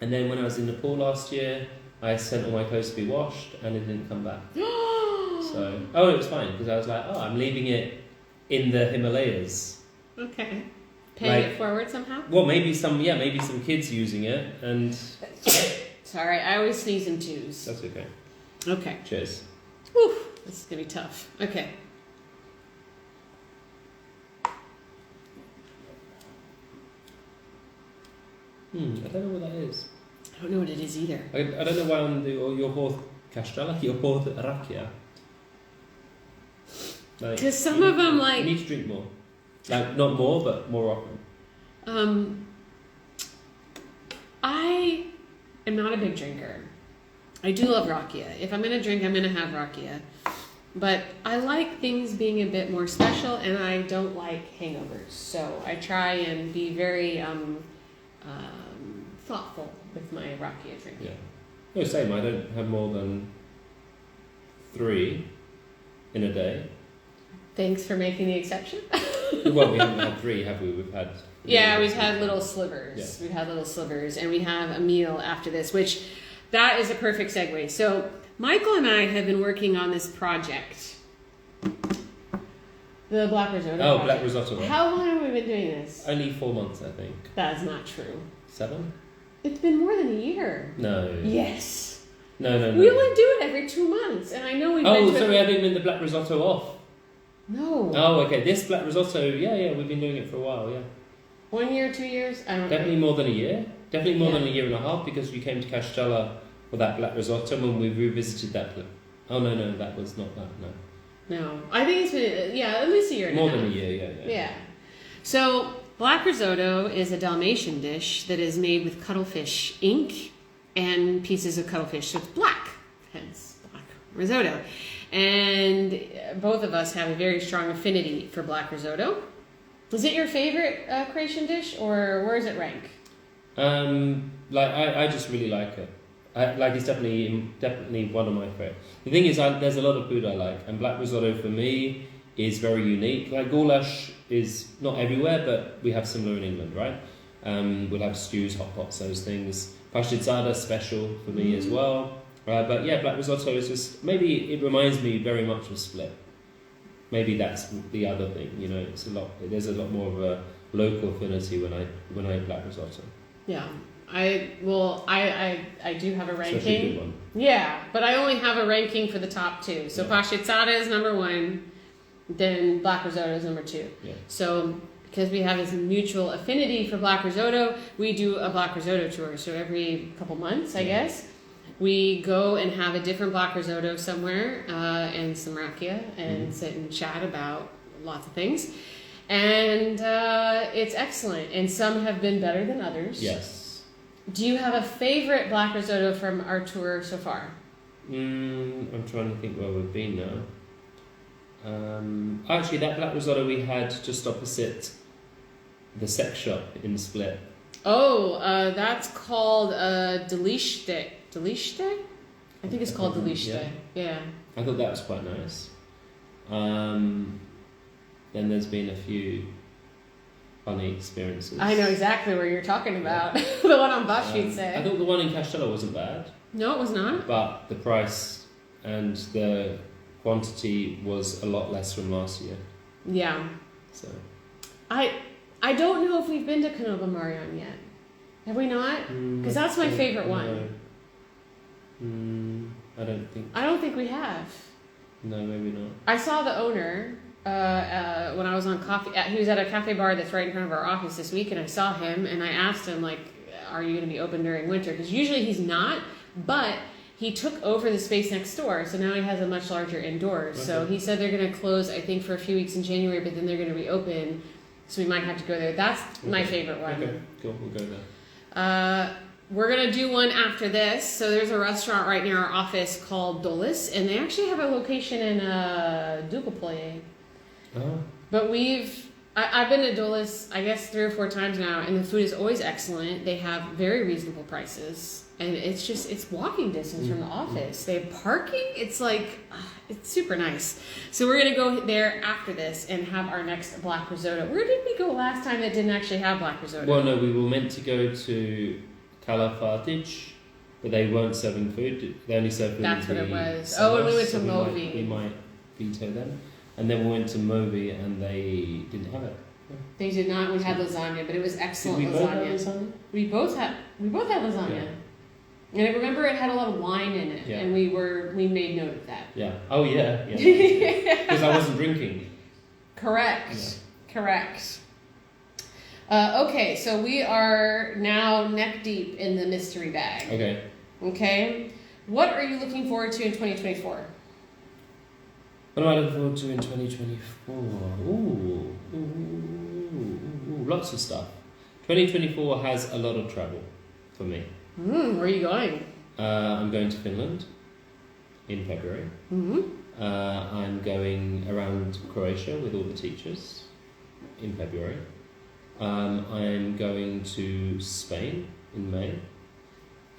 And then when I was in Nepal last year, I sent all my clothes to be washed, and it didn't come back. It was fine, because I was like, I'm leaving it in the Himalayas. Okay. Paying it forward somehow? Well, maybe some kids using it, and... Sorry, I always sneeze in 2s. That's okay. Okay. Cheers. Whew, this is going to be tough. Okay. I don't know what that is. I don't know what it is either. I don't know why on your whole Kaštela, your whole rakia. Because some of them, you need to drink more. Like, not more, but more often. I am not a big drinker. I do love rakia. If I'm going to drink, I'm going to have rakia. But I like things being a bit more special, and I don't like hangovers. So I try and be very thoughtful with my rakia drinking. Yeah. No, same. I don't have more than 3 in a day. Thanks for making the exception. Well, we haven't had 3, have we? We've had... Yeah, we've had little slivers. Yeah. We've had little slivers, and we have a meal after this, which that is a perfect segue. So Michael and I have been working on this project, the Black Risotto. Oh, project. Black Risotto. How long have we been doing this? Only 4 months, I think. That is not true. 7? It's been more than a year. No. Yes. No. We only do it every 2 months, and I know we've been to sorry, I didn't mean the Black Risotto off. No. Oh, okay. This Black Risotto, yeah, we've been doing it for a while, yeah. 1 year, 2 years? I don't Definitely know. more than a year. Definitely more than a year and a half, because we came to Kaštela for that Black Risotto when we revisited that place. Oh, no, that was not that, no. No. I think it's been, at least a year and a half. More than a year, yeah. Yeah. So, Black Risotto is a Dalmatian dish that is made with cuttlefish ink and pieces of cuttlefish, so it's black, hence Black Risotto. And both of us have a very strong affinity for Black Risotto. Is it your favorite Croatian dish, or where does it rank? I just really like it. It's definitely one of my favorites. The thing is, there's a lot of food I like, and Black Risotto for me is very unique. Like goulash is not everywhere, but we have similar in England, right? We'll have stews, hot pots, those things. Paszczyzada special for me as well. But yeah, Black Risotto is just, maybe it reminds me very much of Split. Maybe that's the other thing, there's a lot more of a local affinity when I eat Black Risotto. Yeah. I do have a ranking. Especially a good one. Yeah, but I only have a ranking for the top 2. So Paszczyzada is number 1, then Black Risotto is number 2. Yeah. So because we have this mutual affinity for Black Risotto, we do a Black Risotto tour. So every couple months, I guess, we go and have a different Black Risotto somewhere and some rakia and sit and chat about lots of things. And it's excellent. And some have been better than others. Yes. Do you have a favorite Black Risotto from our tour so far? I'm trying to think where we've been now. Actually, that Black Risotto we had just opposite the sex shop in Split. Oh, that's called Delishte. Delishte? I think it's called Delishte. Yeah. I thought that was quite nice. Then there's been a few funny experiences. I know exactly where you're talking about. The one on Bashvitse. I thought the one in Kaštela wasn't bad. No, it was not. But the price and the quantity was a lot less from last year. Yeah. So I don't know if we've been to Canova Marion yet. Have we not? Because that's my favorite one. I don't think. I don't think we have. No, maybe not. I saw the owner when I was on coffee. He was at a cafe bar that's right in front of our office this week, and I saw him, and I asked him, like, are you going to be open during winter? Because usually he's not, but he took over the space next door, so now he has a much larger indoors. Okay. So he said they're going to close, I think, for a few weeks in January, but then they're going to reopen, so we might have to go there. That's my favorite one. Okay, cool, we'll go there. We're going to do one after this. So there's a restaurant right near our office called Dolis, and they actually have a location in Dugopolje. Oh. But I've been to Dolis, I guess, 3 or 4 times now, and the food is always excellent. They have very reasonable prices, and it's walking distance from the office. They have parking. It's it's super nice. So we're going to go there after this and have our next black risotto. Where did we go last time that didn't actually have black risotto? Well, no, we were meant to go to Kalafatic, but they weren't serving food. They only served food. That's what it was. Oh, and we went to Movi. We might veto them. And then we went to Movi and they didn't have it. Yeah. They did not. We had lasagna, but it was excellent lasagna. We both had lasagna. Yeah. And I remember it had a lot of wine in it, and we made note of that. Yeah. Oh yeah. Yeah. Because I wasn't drinking. Correct. Yeah. Correct. Okay, so we are now neck deep in the mystery bag. Okay. Okay. What are you looking forward to in 2024? What am I looking forward to in 2024? Lots of stuff. 2024 has a lot of travel for me. Where are you going? I'm going to Finland in February. Mm-hmm. I'm going around Croatia with all the teachers in February. I'm going to Spain in May.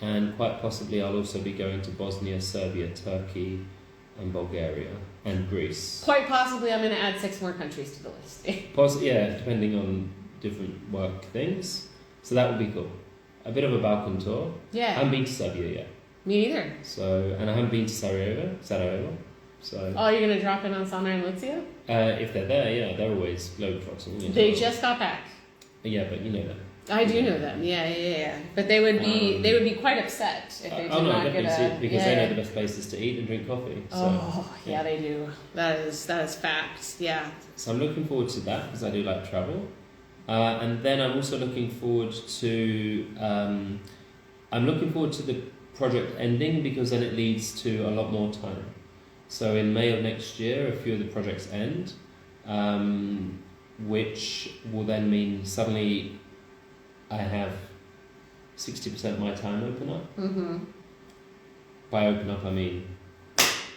And quite possibly I'll also be going to Bosnia, Serbia, Turkey, and Bulgaria and Greece. Quite possibly I'm going to add 6 more countries to the list. Yeah, depending on different work things. So that would be cool. A bit of a Balkan tour. Yeah. I haven't been to Serbia yet. Me neither. So, and I haven't been to Sarajevo. So. Oh, you're going to drop in on Sana and Lucia? If they're there, yeah, they're always globetrotting. They just got back. Yeah, but you know them. I do know them. Yeah. But they would be quite upset if they did not get a... Because they know the best places to eat and drink coffee. So, yeah, they do. That is facts. Yeah. So I'm looking forward to that because I do like travel. And then I'm also looking forward to... I'm looking forward to the project ending because then it leads to a lot more time. So in May of next year, a few of the projects end, which will then mean suddenly I have 60% of my time open up. Mm-hmm. By open up, I mean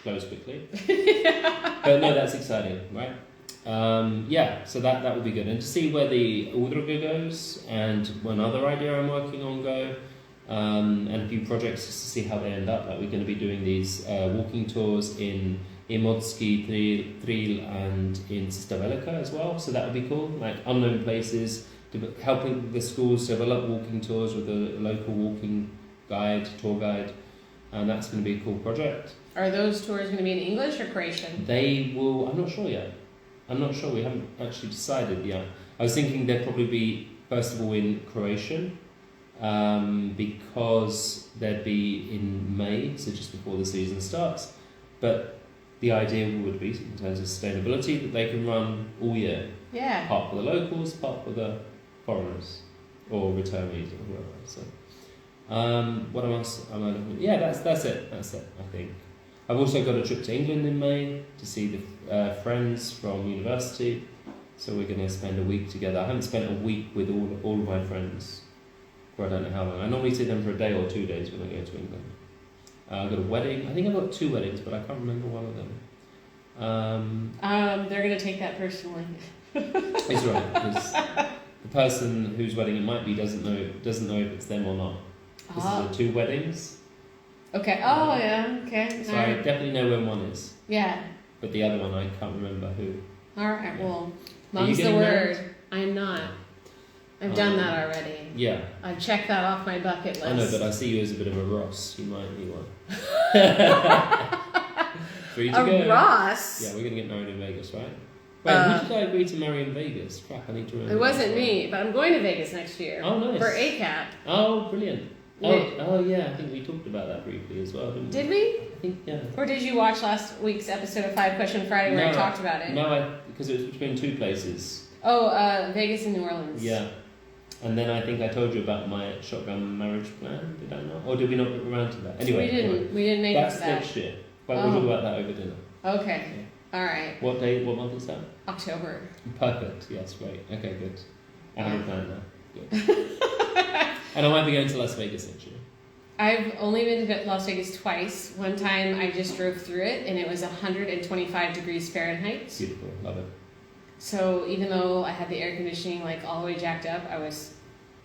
close quickly. But no, that's exciting, right? So that will be good. And to see where the Udruga goes and one other idea I'm working on go, and a few projects just to see how they end up. Like we're going to be doing these walking tours in Imotski, Tril, and in Sista Velika as well. So that would be cool. Like unknown places, helping the schools develop walking tours with a local walking tour guide. And that's going to be a cool project. Are those tours going to be in English or Croatian? They will... I'm not sure yet. We haven't actually decided yet. I was thinking they'd probably be, first of all, in Croatian. Because they'd be in May, so just before the season starts. But the idea would be, in terms of sustainability, that they can run all year. Yeah. Part for the locals, part for the foreigners, or returnees, or whoever. So, what else am I looking at? Yeah, that's it, I think. I've also got a trip to England in May to see the friends from university. So we're going to spend a week together. I haven't spent a week with all of my friends. I don't know how long. I normally see them for a day or 2 days when I go to England. I've got a wedding. I think I've got 2 weddings, but I can't remember one of them. They're going to take that personally. It's right, because the person whose wedding it might be doesn't know if it's them or not. This is 2 weddings. Okay. Oh, yeah. Okay. So I definitely know when one is. Yeah. But the other one, I can't remember who. All right. Well, mom's the word. Married? I am not. I've done that already. Yeah. I've checked that off my bucket list. I know, but I see you as a bit of a Ross. You might be one. Free to go. A Ross? Yeah, we're going to get married in Vegas, right? Wait, who did I agree to marry in Vegas? Crap, I need to remember. It wasn't me, but I'm going to Vegas next year. Oh, nice. For ACAP. Oh, brilliant. Oh, yeah, I think we talked about that briefly as well, didn't we? Did we? I think, yeah. Or did you watch last week's episode of 5 Question Friday where I talked about it? No, because it was between 2 places. Oh, Vegas and New Orleans. Yeah. And then I think I told you about my shotgun marriage plan. Did I not? Or did we not get around to that? Anyway, we didn't make it that's to that. next year. But we'll talk about that over dinner. Okay. All right. What day? What month is that? October. Perfect. Yes. Great. Okay. Good. I have a plan now. Good. And I might be going to Las Vegas next year. I've only been to Las Vegas twice. One time I just drove through it, and it was 125 degrees Fahrenheit. Beautiful. Love it. So even though I had the air conditioning like all the way jacked up, I was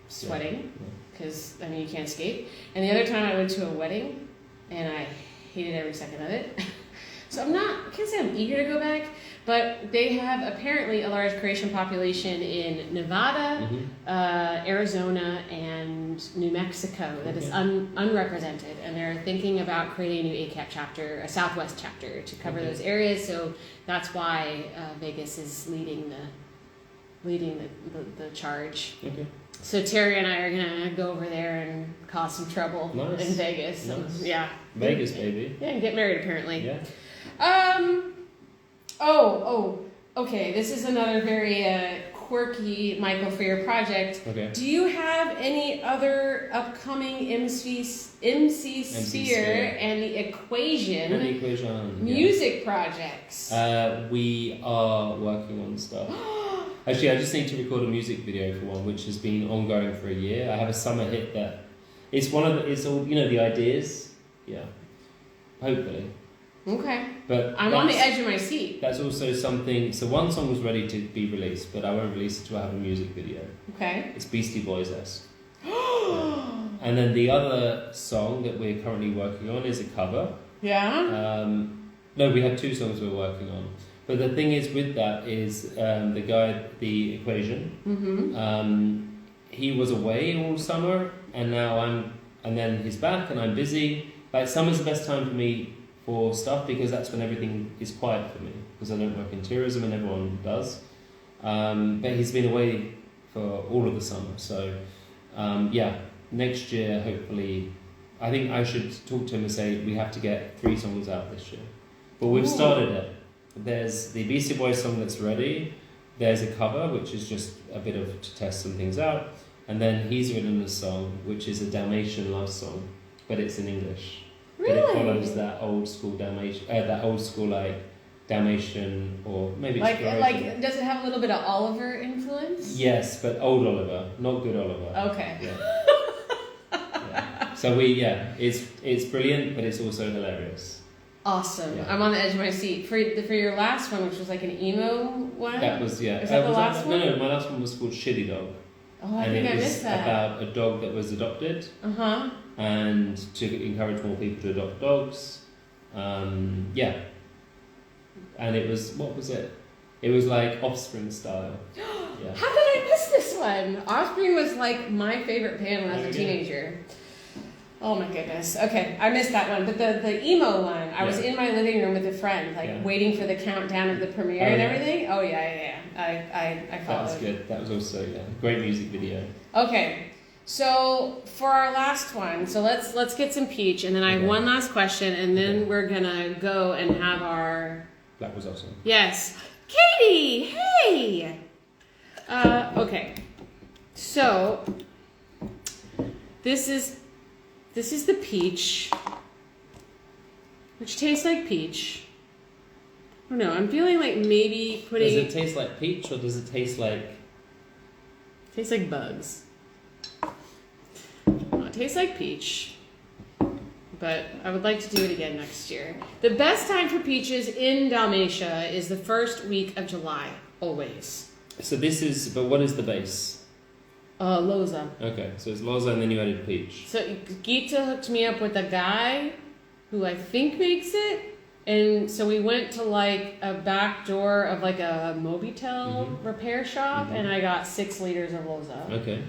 sweating because I mean you can't escape. And the other time I went to a wedding, and I hated every second of it. So I can't say I'm eager to go back, but they have apparently a large Croatian population in Nevada, Arizona, and New Mexico that is unrepresented, and they're thinking about creating a new ACAP chapter, a Southwest chapter, to cover those areas. So that's why Vegas is leading the charge. Okay. So Terry and I are gonna go over there and cause some trouble in Vegas. Nice. Yeah. Vegas, baby. Yeah, and get married apparently. Yeah. Okay. This is another very quirky, Michael, for your project. Okay. Do you have any other upcoming MC Sphere and the Equation music projects? We are working on stuff. Actually, I just need to record a music video for one, which has been ongoing for a year. I have a summer hit that it's all the ideas. Yeah. Hopefully. Okay. But I'm on the edge of my seat. That's also something. So one song was ready to be released, but I won't release it until I have a music video. Okay. It's Beastie Boys-esque. And then the other song that we're currently working on is a cover. Yeah. No, we have two songs we're working on. But the thing is with that is the guy, the Equation. He was away all summer, and then he's back, and I'm busy. Like summer's the best time for me for stuff because that's when everything is quiet for me because I don't work in tourism and everyone does. But he's been away for all of the summer, so next year hopefully. I think I should talk to him and say we have to get 3 songs out this year. But we've started it. There's the Beastie Boys song that's ready. There's a cover, which is just a bit of to test some things out. And then he's written a song, which is a Dalmatian love song, but it's in English. Really? But it follows that old school Dalmatian, or maybe it's like does it have a little bit of Oliver influence? Yes, but old Oliver, not good Oliver. Okay. Yeah. So it's brilliant, but it's also hilarious. Awesome. Yeah. I'm on the edge of my seat. For your last one, which was like an emo one? That was, yeah. Is that the last one? No, my last one was called Shitty Dog. Oh, I think I missed that. About a dog that was adopted. And to encourage more people to adopt dogs. And it was, what was it? It was like Offspring style. Yeah. How did I miss this one? Offspring was like my favorite band when I was a teenager. Oh my goodness. Okay, I missed that one. But the emo one, I was in my living room with a friend, waiting for the countdown of the premiere and everything. Oh yeah. I followed. That was good. That was also great music video. Okay. So for our last one, so let's get some peach, and then I have one last question, and then we're gonna go and have our. That was awesome. Yes, Katie. Hey. Okay. So this is the peach, which tastes like peach. I don't know. I'm feeling like maybe putting. Does it taste like peach, or does it taste like? Tastes like bugs. It tastes like peach, but I would like to do it again next year. The best time for peaches in Dalmatia is the first week of July, always. So but what is the base? Loza. Okay, so it's Loza and then you added peach. So Gita hooked me up with a guy who I think makes it, and so we went to like a back door of like a Mobitel repair shop, and I got 6 liters of Loza. Okay.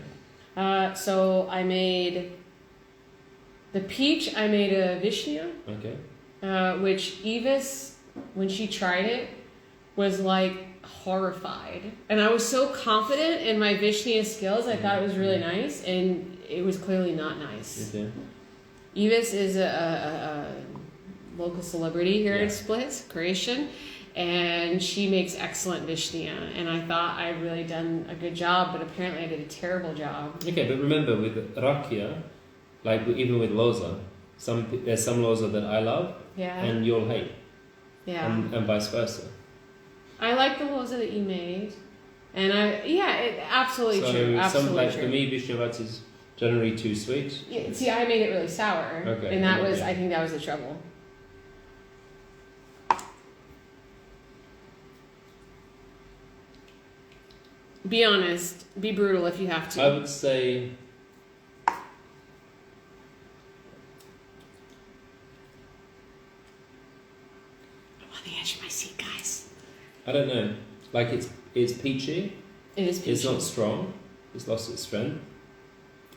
So I made the peach. I made a Vishnia. Okay. Which Evis, when she tried it, was like horrified. And I was so confident in my Vishnia skills. I thought it was really nice, and it was clearly not nice. Okay. Evis is a local celebrity here in Split, Croatian. and she makes excellent vishnia. And I thought I'd really done a good job, but apparently I did a terrible job. Okay, but remember with rakia, like even with loza, there's some loza that I love and you'll hate. Yeah. And vice versa. I like the loza that you made. And absolutely true. Absolutely true. For me, Vishnyavats is generally too sweet. Yeah, see, I made it really sour. Okay. And I think that was the trouble. Be honest. Be brutal if you have to. I would say... I'm on the edge of my seat, guys. I don't know. Like it's peachy. It is peachy. It's not strong. It's lost its strength.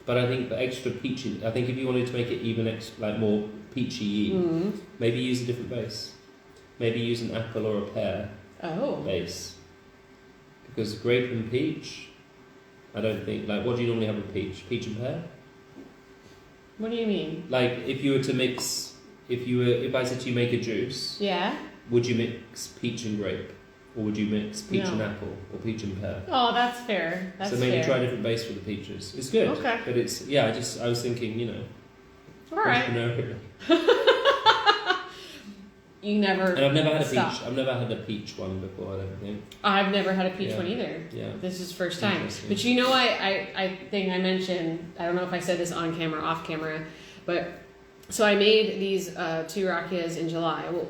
But I think the extra peachy... I think if you wanted to make it even more peachy, maybe use a different base. Maybe use an apple or a pear base. Because grape and peach, I don't think... Like, what do you normally have with peach? Peach and pear? What do you mean? Like, if you were to mix... If I said to you make a juice... Yeah? Would you mix peach and grape? Or would you mix peach and apple? Or peach and pear? Oh, that's fair. So maybe try a different base for the peaches. It's good. Okay. But it's... Yeah, I was thinking, All right. Entrepreneurial. You never... And I've never had a peach. I've never had a peach one before, I don't think. I've never had a peach one either. Yeah. This is first time. But I think I mentioned, I don't know if I said this on camera or off camera, but so I made these 2 rakias in July. Well,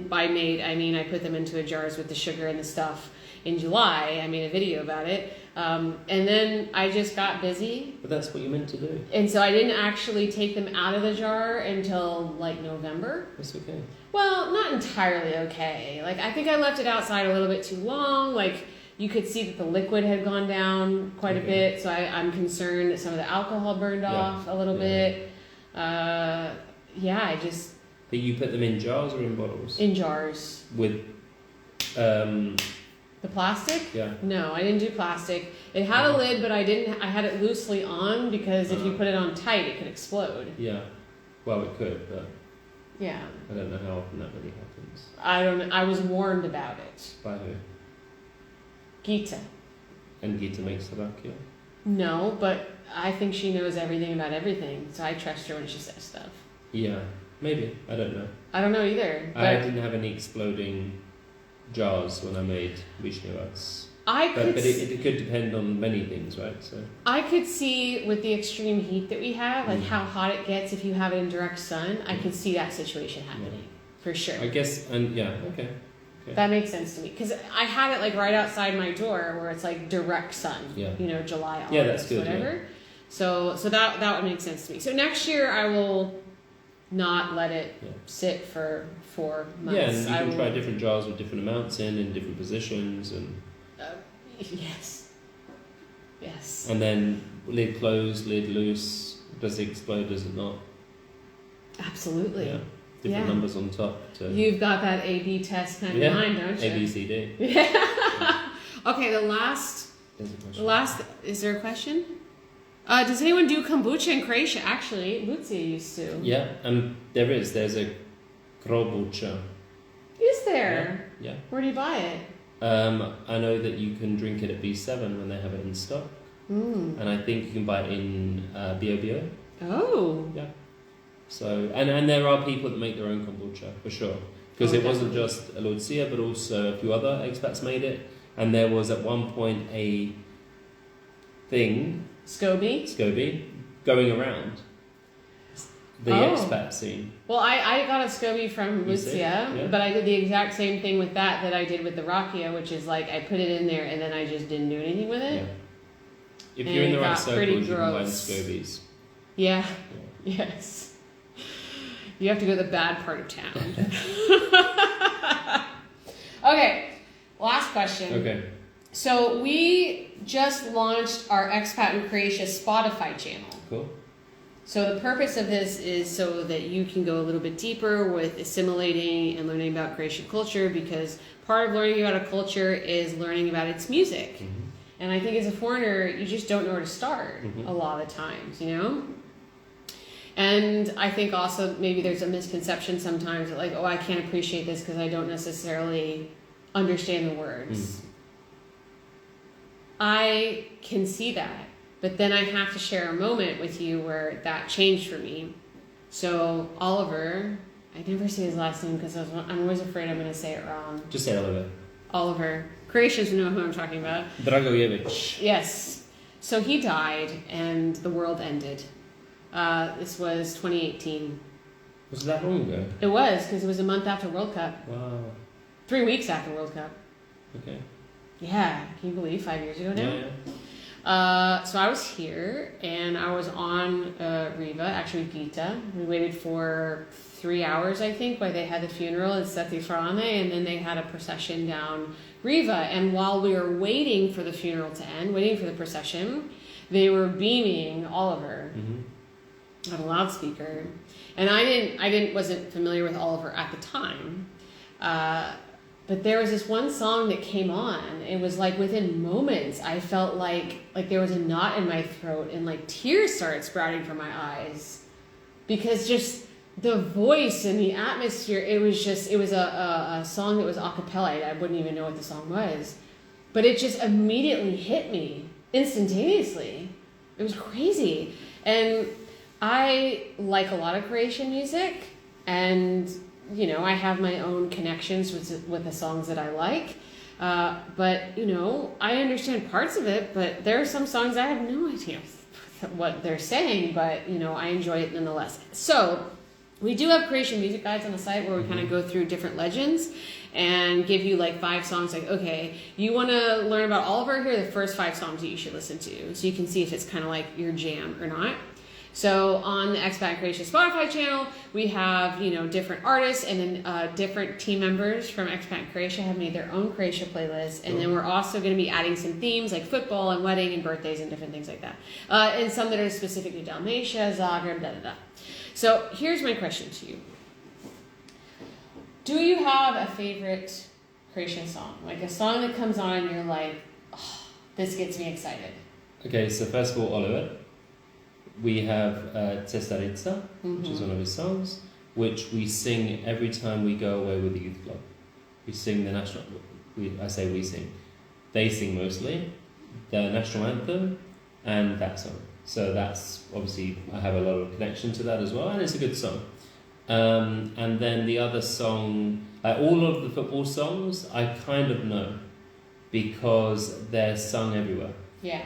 by made, I mean I put them into jars with the sugar and the stuff in July. I made a video about it. And then I just got busy. But that's what you meant to do. And so I didn't actually take them out of the jar until like November. That's okay. Well, not entirely okay. Like, I think I left it outside a little bit too long. Like, you could see that the liquid had gone down quite a bit. So I'm concerned that some of the alcohol burned off a little bit. I just... But you put them in jars or in bottles? In jars. With... The plastic? Yeah. No, I didn't do plastic. It had a lid, but I had it loosely on because if you put it on tight, it could explode. Yeah. Well, it could, but... Yeah. I don't know how often that really happens. I don't know. I was warned about it. By who? Gita. And Gita makes the rakia? No, but I think she knows everything about everything, so I trust her when she says stuff. Yeah. Maybe. I don't know. I don't know either. I didn't have any exploding jars when I made Vishnyavats. But it could depend on many things, right? So I could see with the extreme heat that we have, like how hot it gets if you have it in direct sun, I could see that situation happening for sure. I guess, okay. That makes sense to me because I had it like right outside my door where it's like direct sun. Yeah. July, August, that's good, whatever. Yeah. So that would make sense to me. So next year I will not let it sit for 4 months. Yeah, and you can try different jars with different amounts in different positions and. Yes. And then lid closed, lid loose. Does it explode? Does it not? Absolutely. Yeah. Different numbers on top. You've got that A/B test kind of mind, don't you? A, B, C, D. Yeah. Okay. The last. Is there a question? Does anyone do kombucha in Croatia? Actually, Lucia used to. Yeah, and there's a kombucha. Is there? Yeah. Where do you buy it? I know that you can drink it at B7 when they have it in stock. And I think you can buy it in Bio. Oh. Yeah. So, and there are people that make their own kombucha, for sure. Because it wasn't just Lucia, but also a few other expats made it. And there was at one point a thing... SCOBY, going around the expat scene. Well, I got a SCOBY from Lucia, but I did the exact same thing with that I did with the rakia, which is like I put it in there and then I just didn't do anything with it. Yeah. If you're in the right circles, you can buy the SCOBYs. Yeah. Yes. You have to go to the bad part of town. Okay. Last question. Okay. So we just launched our Expat in Croatia Spotify channel. Cool. So the purpose of this is so that you can go a little bit deeper with assimilating and learning about Croatian culture, because part of learning about a culture is learning about its music. Mm-hmm. And I think as a foreigner, you just don't know where to start a lot of times, And I think also maybe there's a misconception sometimes that like, I can't appreciate this because I don't necessarily understand the words. I can see that, but then I have to share a moment with you where that changed for me. So Oliver, I never say his last name because I'm always afraid I'm going to say it wrong. Just say Oliver. Oliver. Croatians know who I'm talking about. Dragojevic. Yes. So he died and the world ended. This was 2018. Was it that long ago? It was, because it was a month after World Cup. Wow. 3 weeks after World Cup. Okay. Yeah, can you believe 5 years ago now? Yeah. So I was here and I was on Riva, actually Pita. We waited for 3 hours, I think, while they had the funeral at Setifrane, and then they had a procession down Riva. And while we were waiting for the funeral to end, waiting for the procession, they were beaming Oliver on a loudspeaker. And I wasn't familiar with Oliver at the time. But there was this one song that came on. It was like within moments, I felt like there was a knot in my throat and like tears started sprouting from my eyes. Because just the voice and the atmosphere, it was a song that was a cappella. I wouldn't even know what the song was. But it just immediately hit me instantaneously. It was crazy. And I like a lot of Croatian music, and you know, I have my own connections with the songs that I like, but you know, I understand parts of it, but there are some songs I have no idea what they're saying, but you know, I enjoy it nonetheless. So we do have Croatian music guides on the site where we kind of go through different legends and give you like 5 songs, like, okay, you want to learn about Oliver, here are the first 5 songs that you should listen to, so you can see if it's kind of like your jam or not. So on the Expat Croatia Spotify channel, we have, you know, different artists, and then different team members from Expat Croatia have made their own Croatia playlists. And then we're also going to be adding some themes like football and wedding and birthdays and different things like that. And some that are specific to Dalmatia, Zagreb, da. So here's my question to you. Do you have a favorite Croatian song? Like a song that comes on and you're like, oh, this gets me excited. Okay, so first of all, Oliver. We have Cestarica, which is one of his songs, which we sing every time we go away with the youth club. We sing the national... I say we sing. They sing mostly. The national anthem and that song. So that's, obviously, I have a lot of connection to that as well, and it's a good song. And then the other song... all of the football songs, I kind of know, because they're sung everywhere. Yeah.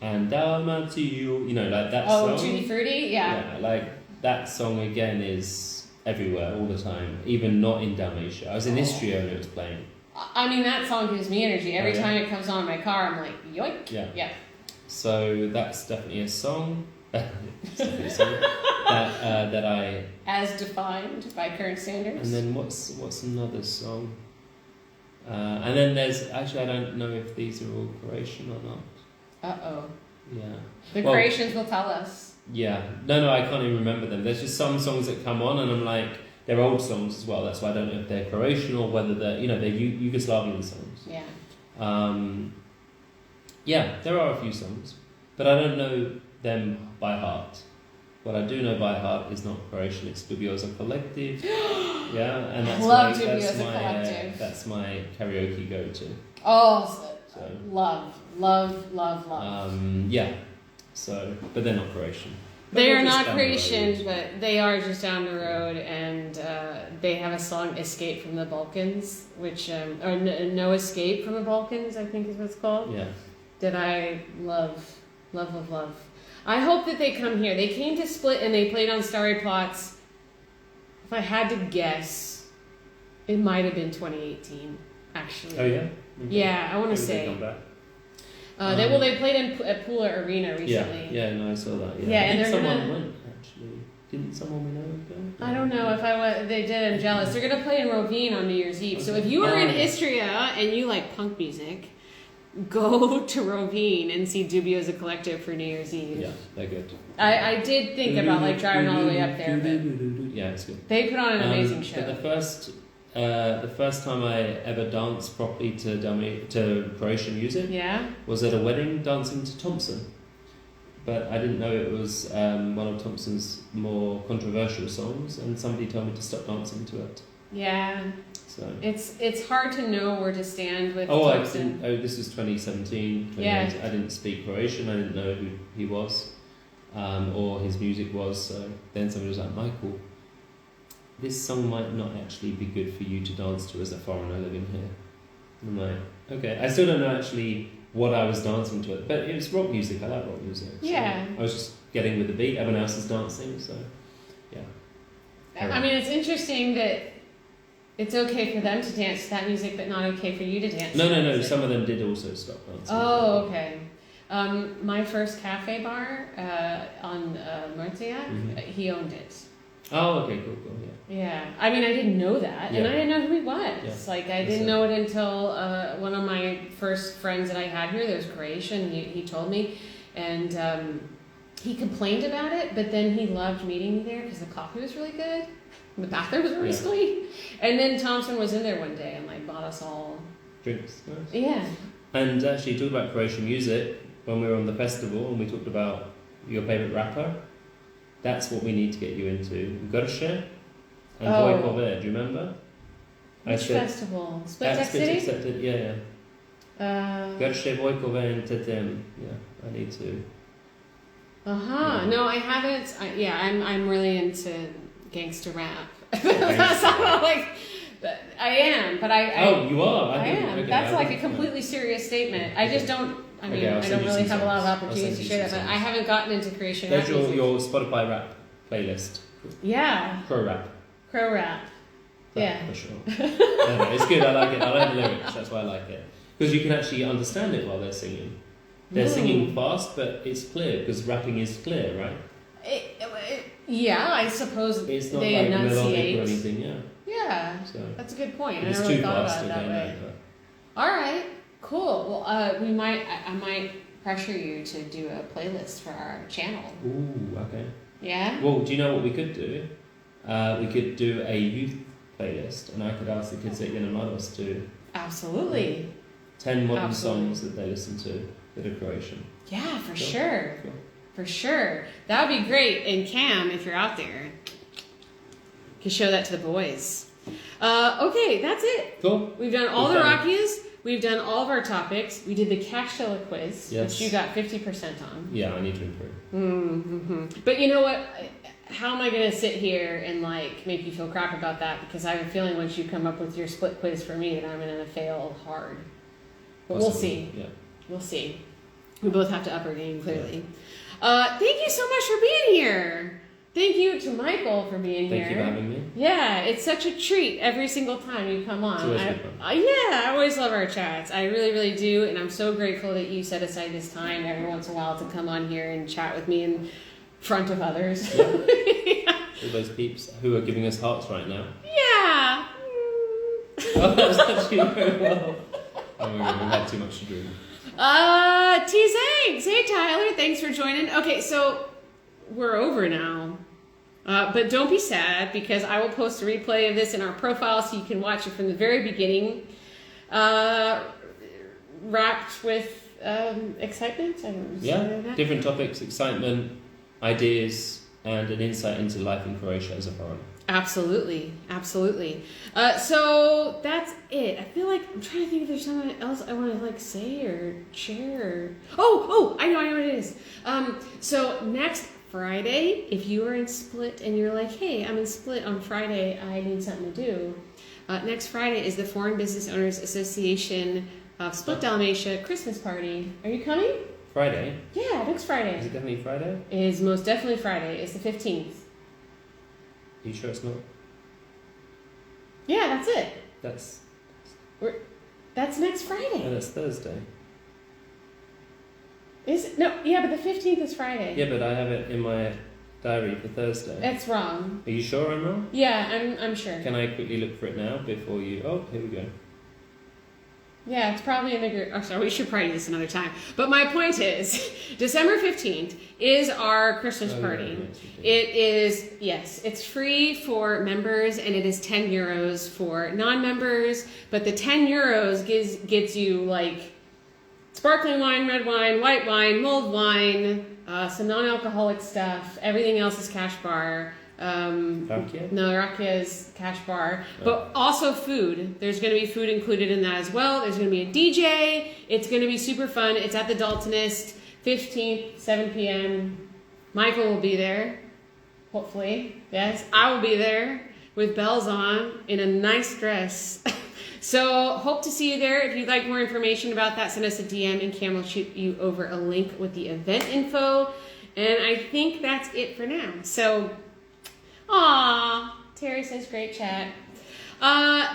And Dalmatiu, you know, like that song. Oh, Tutti Frutti? Yeah. Yeah, like that song again is everywhere all the time, even not in Dalmatia. I was in Istria and it was playing. I mean, that song gives me energy. Every time it comes on in my car, I'm like, yoink. Yeah. So that's definitely a song. It's definitely a song that I... As defined by current standards. And then what's another song? And then there's... Actually, I don't know if these are all Croatian or not. Uh-oh. Yeah. The Croatians will tell us. Yeah. No, I can't even remember them. There's just some songs that come on and I'm like, they're old songs as well. That's why I don't know if they're Croatian or whether they're, you know, they're Yugoslavian songs. Yeah. Yeah, there are a few songs, but I don't know them by heart. What I do know by heart is not Croatian, it's Dubioza Collective. Yeah, and that's Love Dubioza Collective. That's my karaoke go-to. Oh, so. Love. Yeah, so, but they're not Croatian. They are not Croatian, but they are just down the road, and they have a song, Escape from the Balkans, which, or No Escape from the Balkans, I think is what it's called. Yeah. That I love. I hope that they come here. They came to Split and they played on Starry Plots. If I had to guess, it might have been 2018, actually. Oh, yeah? Okay. Yeah, I want to say. They come back. They played at Pula Arena recently. Yeah, no, I saw that. Yeah, and they're someone went actually. Didn't someone we know go? I don't know if I went. They did. I'm jealous. They're gonna play in Rovine on New Year's Eve. So if you are in Istria and you like punk music, go to Rovine and see Dubioza Collective for New Year's Eve. Yeah, they're good. I did think about like driving all the way up there, but yeah, it's good. They put on an amazing show. But the first time I ever danced properly to Croatian music was at a wedding dancing to Thompson. But I didn't know it was one of Thompson's more controversial songs, and somebody told me to stop dancing to it. Yeah. So. It's hard to know where to stand with Oh, Thompson. this was 2017. Yeah. I didn't speak Croatian. I didn't know who he was, or his music was. So then somebody was like, Michael, this song might not actually be good for you to dance to as a foreigner living here. And I'm like, okay. I still don't know actually what I was dancing to, but it was rock music. I like rock music. So Yeah. I was just getting with the beat. Everyone else is dancing, so yeah. I mean, it's interesting that it's okay for them to dance to that music, but not okay for you to dance. No. Music. Some of them did also stop dancing. Oh, okay. My first cafe bar on Murcia, he owned it. Oh, okay, cool, yeah. Yeah, I mean, I didn't know that, and I didn't know who he was. Yeah. Like, I didn't know it until one of my first friends that I had here, there was Croatian, he told me, and he complained about it, but then he loved meeting me there because the coffee was really good, and the bathroom was really sweet, and then Thompson was in there one day and, like, bought us all... Drinks, nice. Yeah. And actually, talk about Croatian music, when we were on the festival and we talked about your favourite rapper, that's what we need to get you into. Grše and Vojkove, do you remember? Which festival? Split Tech Split City? Accepted, yeah. Grše, Vojkove and Tetem. Yeah, I need to. Yeah. No, I haven't. I'm really into gangster rap. That's not like... I am, but I you are? I am. Okay, that's like a completely serious statement. I just don't... I mean, I don't really have a lot of opportunities to share that, but I haven't gotten into Croatian rap music. Your Spotify rap playlist. Yeah. Crow rap. Crow rap. Yeah. For sure. Anyway, it's good, I like it. I like the lyrics, that's why I like it. Because you can actually understand it while they're singing. They're singing fast, but it's clear, because rapping is clear, right? Yeah, I suppose it's not they like enunciate. melodic or anything, yeah. Yeah, So that's a good point. I it's never really too thought fast about it that way. But... All right, cool. Well, I might pressure you to do a playlist for our channel. Ooh, okay. Yeah? Well, do you know what we could do? We could do a youth playlist, and I could ask the kids at Yanamados to... Absolutely. 10 modern songs that they listen to that are Croatian. Yeah, for sure. For sure. That would be great. And Cam, if you're out there, you can show that to the boys. Okay, that's it. Cool. We've done all the Rockies. We've done all of our topics. We did the Kaštela quiz, which you got 50% on. Yeah, I need to improve. Mm-hmm. But you know what? How am I going to sit here and like make you feel crap about that? Because I have a feeling once you come up with your split quiz for me that I'm going to fail hard. But we'll see. Yeah. We'll see. We both have to up our game, clearly. Thank you so much for being here. Thank you to Michael for being here. Thank you for having me. Yeah, it's such a treat every single time you come on. It's always good fun. I always love our chats. I really, really do. And I'm so grateful that you set aside this time every once in a while to come on here and chat with me in front of others. Yeah. All those peeps who are giving us hearts right now. Yeah. Oh, that was actually very well. Oh my god, we've had too much to drink. T-Zangs. Hey, Tyler. Thanks for joining. Okay, so we're over now. But don't be sad because I will post a replay of this in our profile so you can watch it from the very beginning. Wrapped with excitement. Different topics, excitement, ideas, and an insight into life in Croatia as a foreigner. Absolutely. So that's it. I feel like I'm trying to think if there's something else I want to like say or share. Oh, I know what it is. So next Friday, if you are in Split and you're like, hey, I'm in Split on Friday, I need something to do. Next Friday is the Foreign Business Owners Association of Split Dalmatia Christmas party. Are you coming? Friday? Yeah, next Friday. Is it definitely Friday? It is most definitely Friday. It's the 15th. Are you sure it's not? Yeah, that's it. That's next Friday. No, that's Thursday. Is it? No, yeah, but the 15th is Friday. Yeah, but I have it in my diary for Thursday. That's wrong. Are you sure I'm wrong? Yeah, I'm sure. Can I quickly look for it now before you... Oh, here we go. Yeah, it's probably in the group. Oh, sorry, we should probably do this another time. But my point is, December 15th is our Christmas party. It is, yes, it's free for members and it is 10 euros for non-members. But the 10 euros gets you like sparkling wine, red wine, white wine, mulled wine, some non-alcoholic stuff. Everything else is cash bar. Rakia? No, Rakia is cash bar. But also food. There's going to be food included in that as well. There's going to be a DJ. It's going to be super fun. It's at the Daltonist, 15th, 7 p.m. Michael will be there. Hopefully. Yes, I will be there with bells on in a nice dress. So hope to see you there. If you'd like more information about that, send us a DM and Cam will shoot you over a link with the event info. And I think that's it for now. So, Terry says great chat.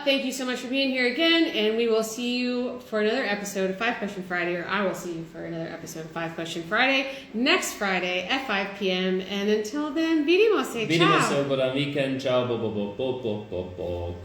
Thank you so much for being here again, and we will see you for another episode of 5 Question Friday, or I will see you for another episode of 5 Question Friday next Friday at 5 p.m. And until then, vidimo se, Vidimo ciao. se, ugodan vikend, ciao, bo.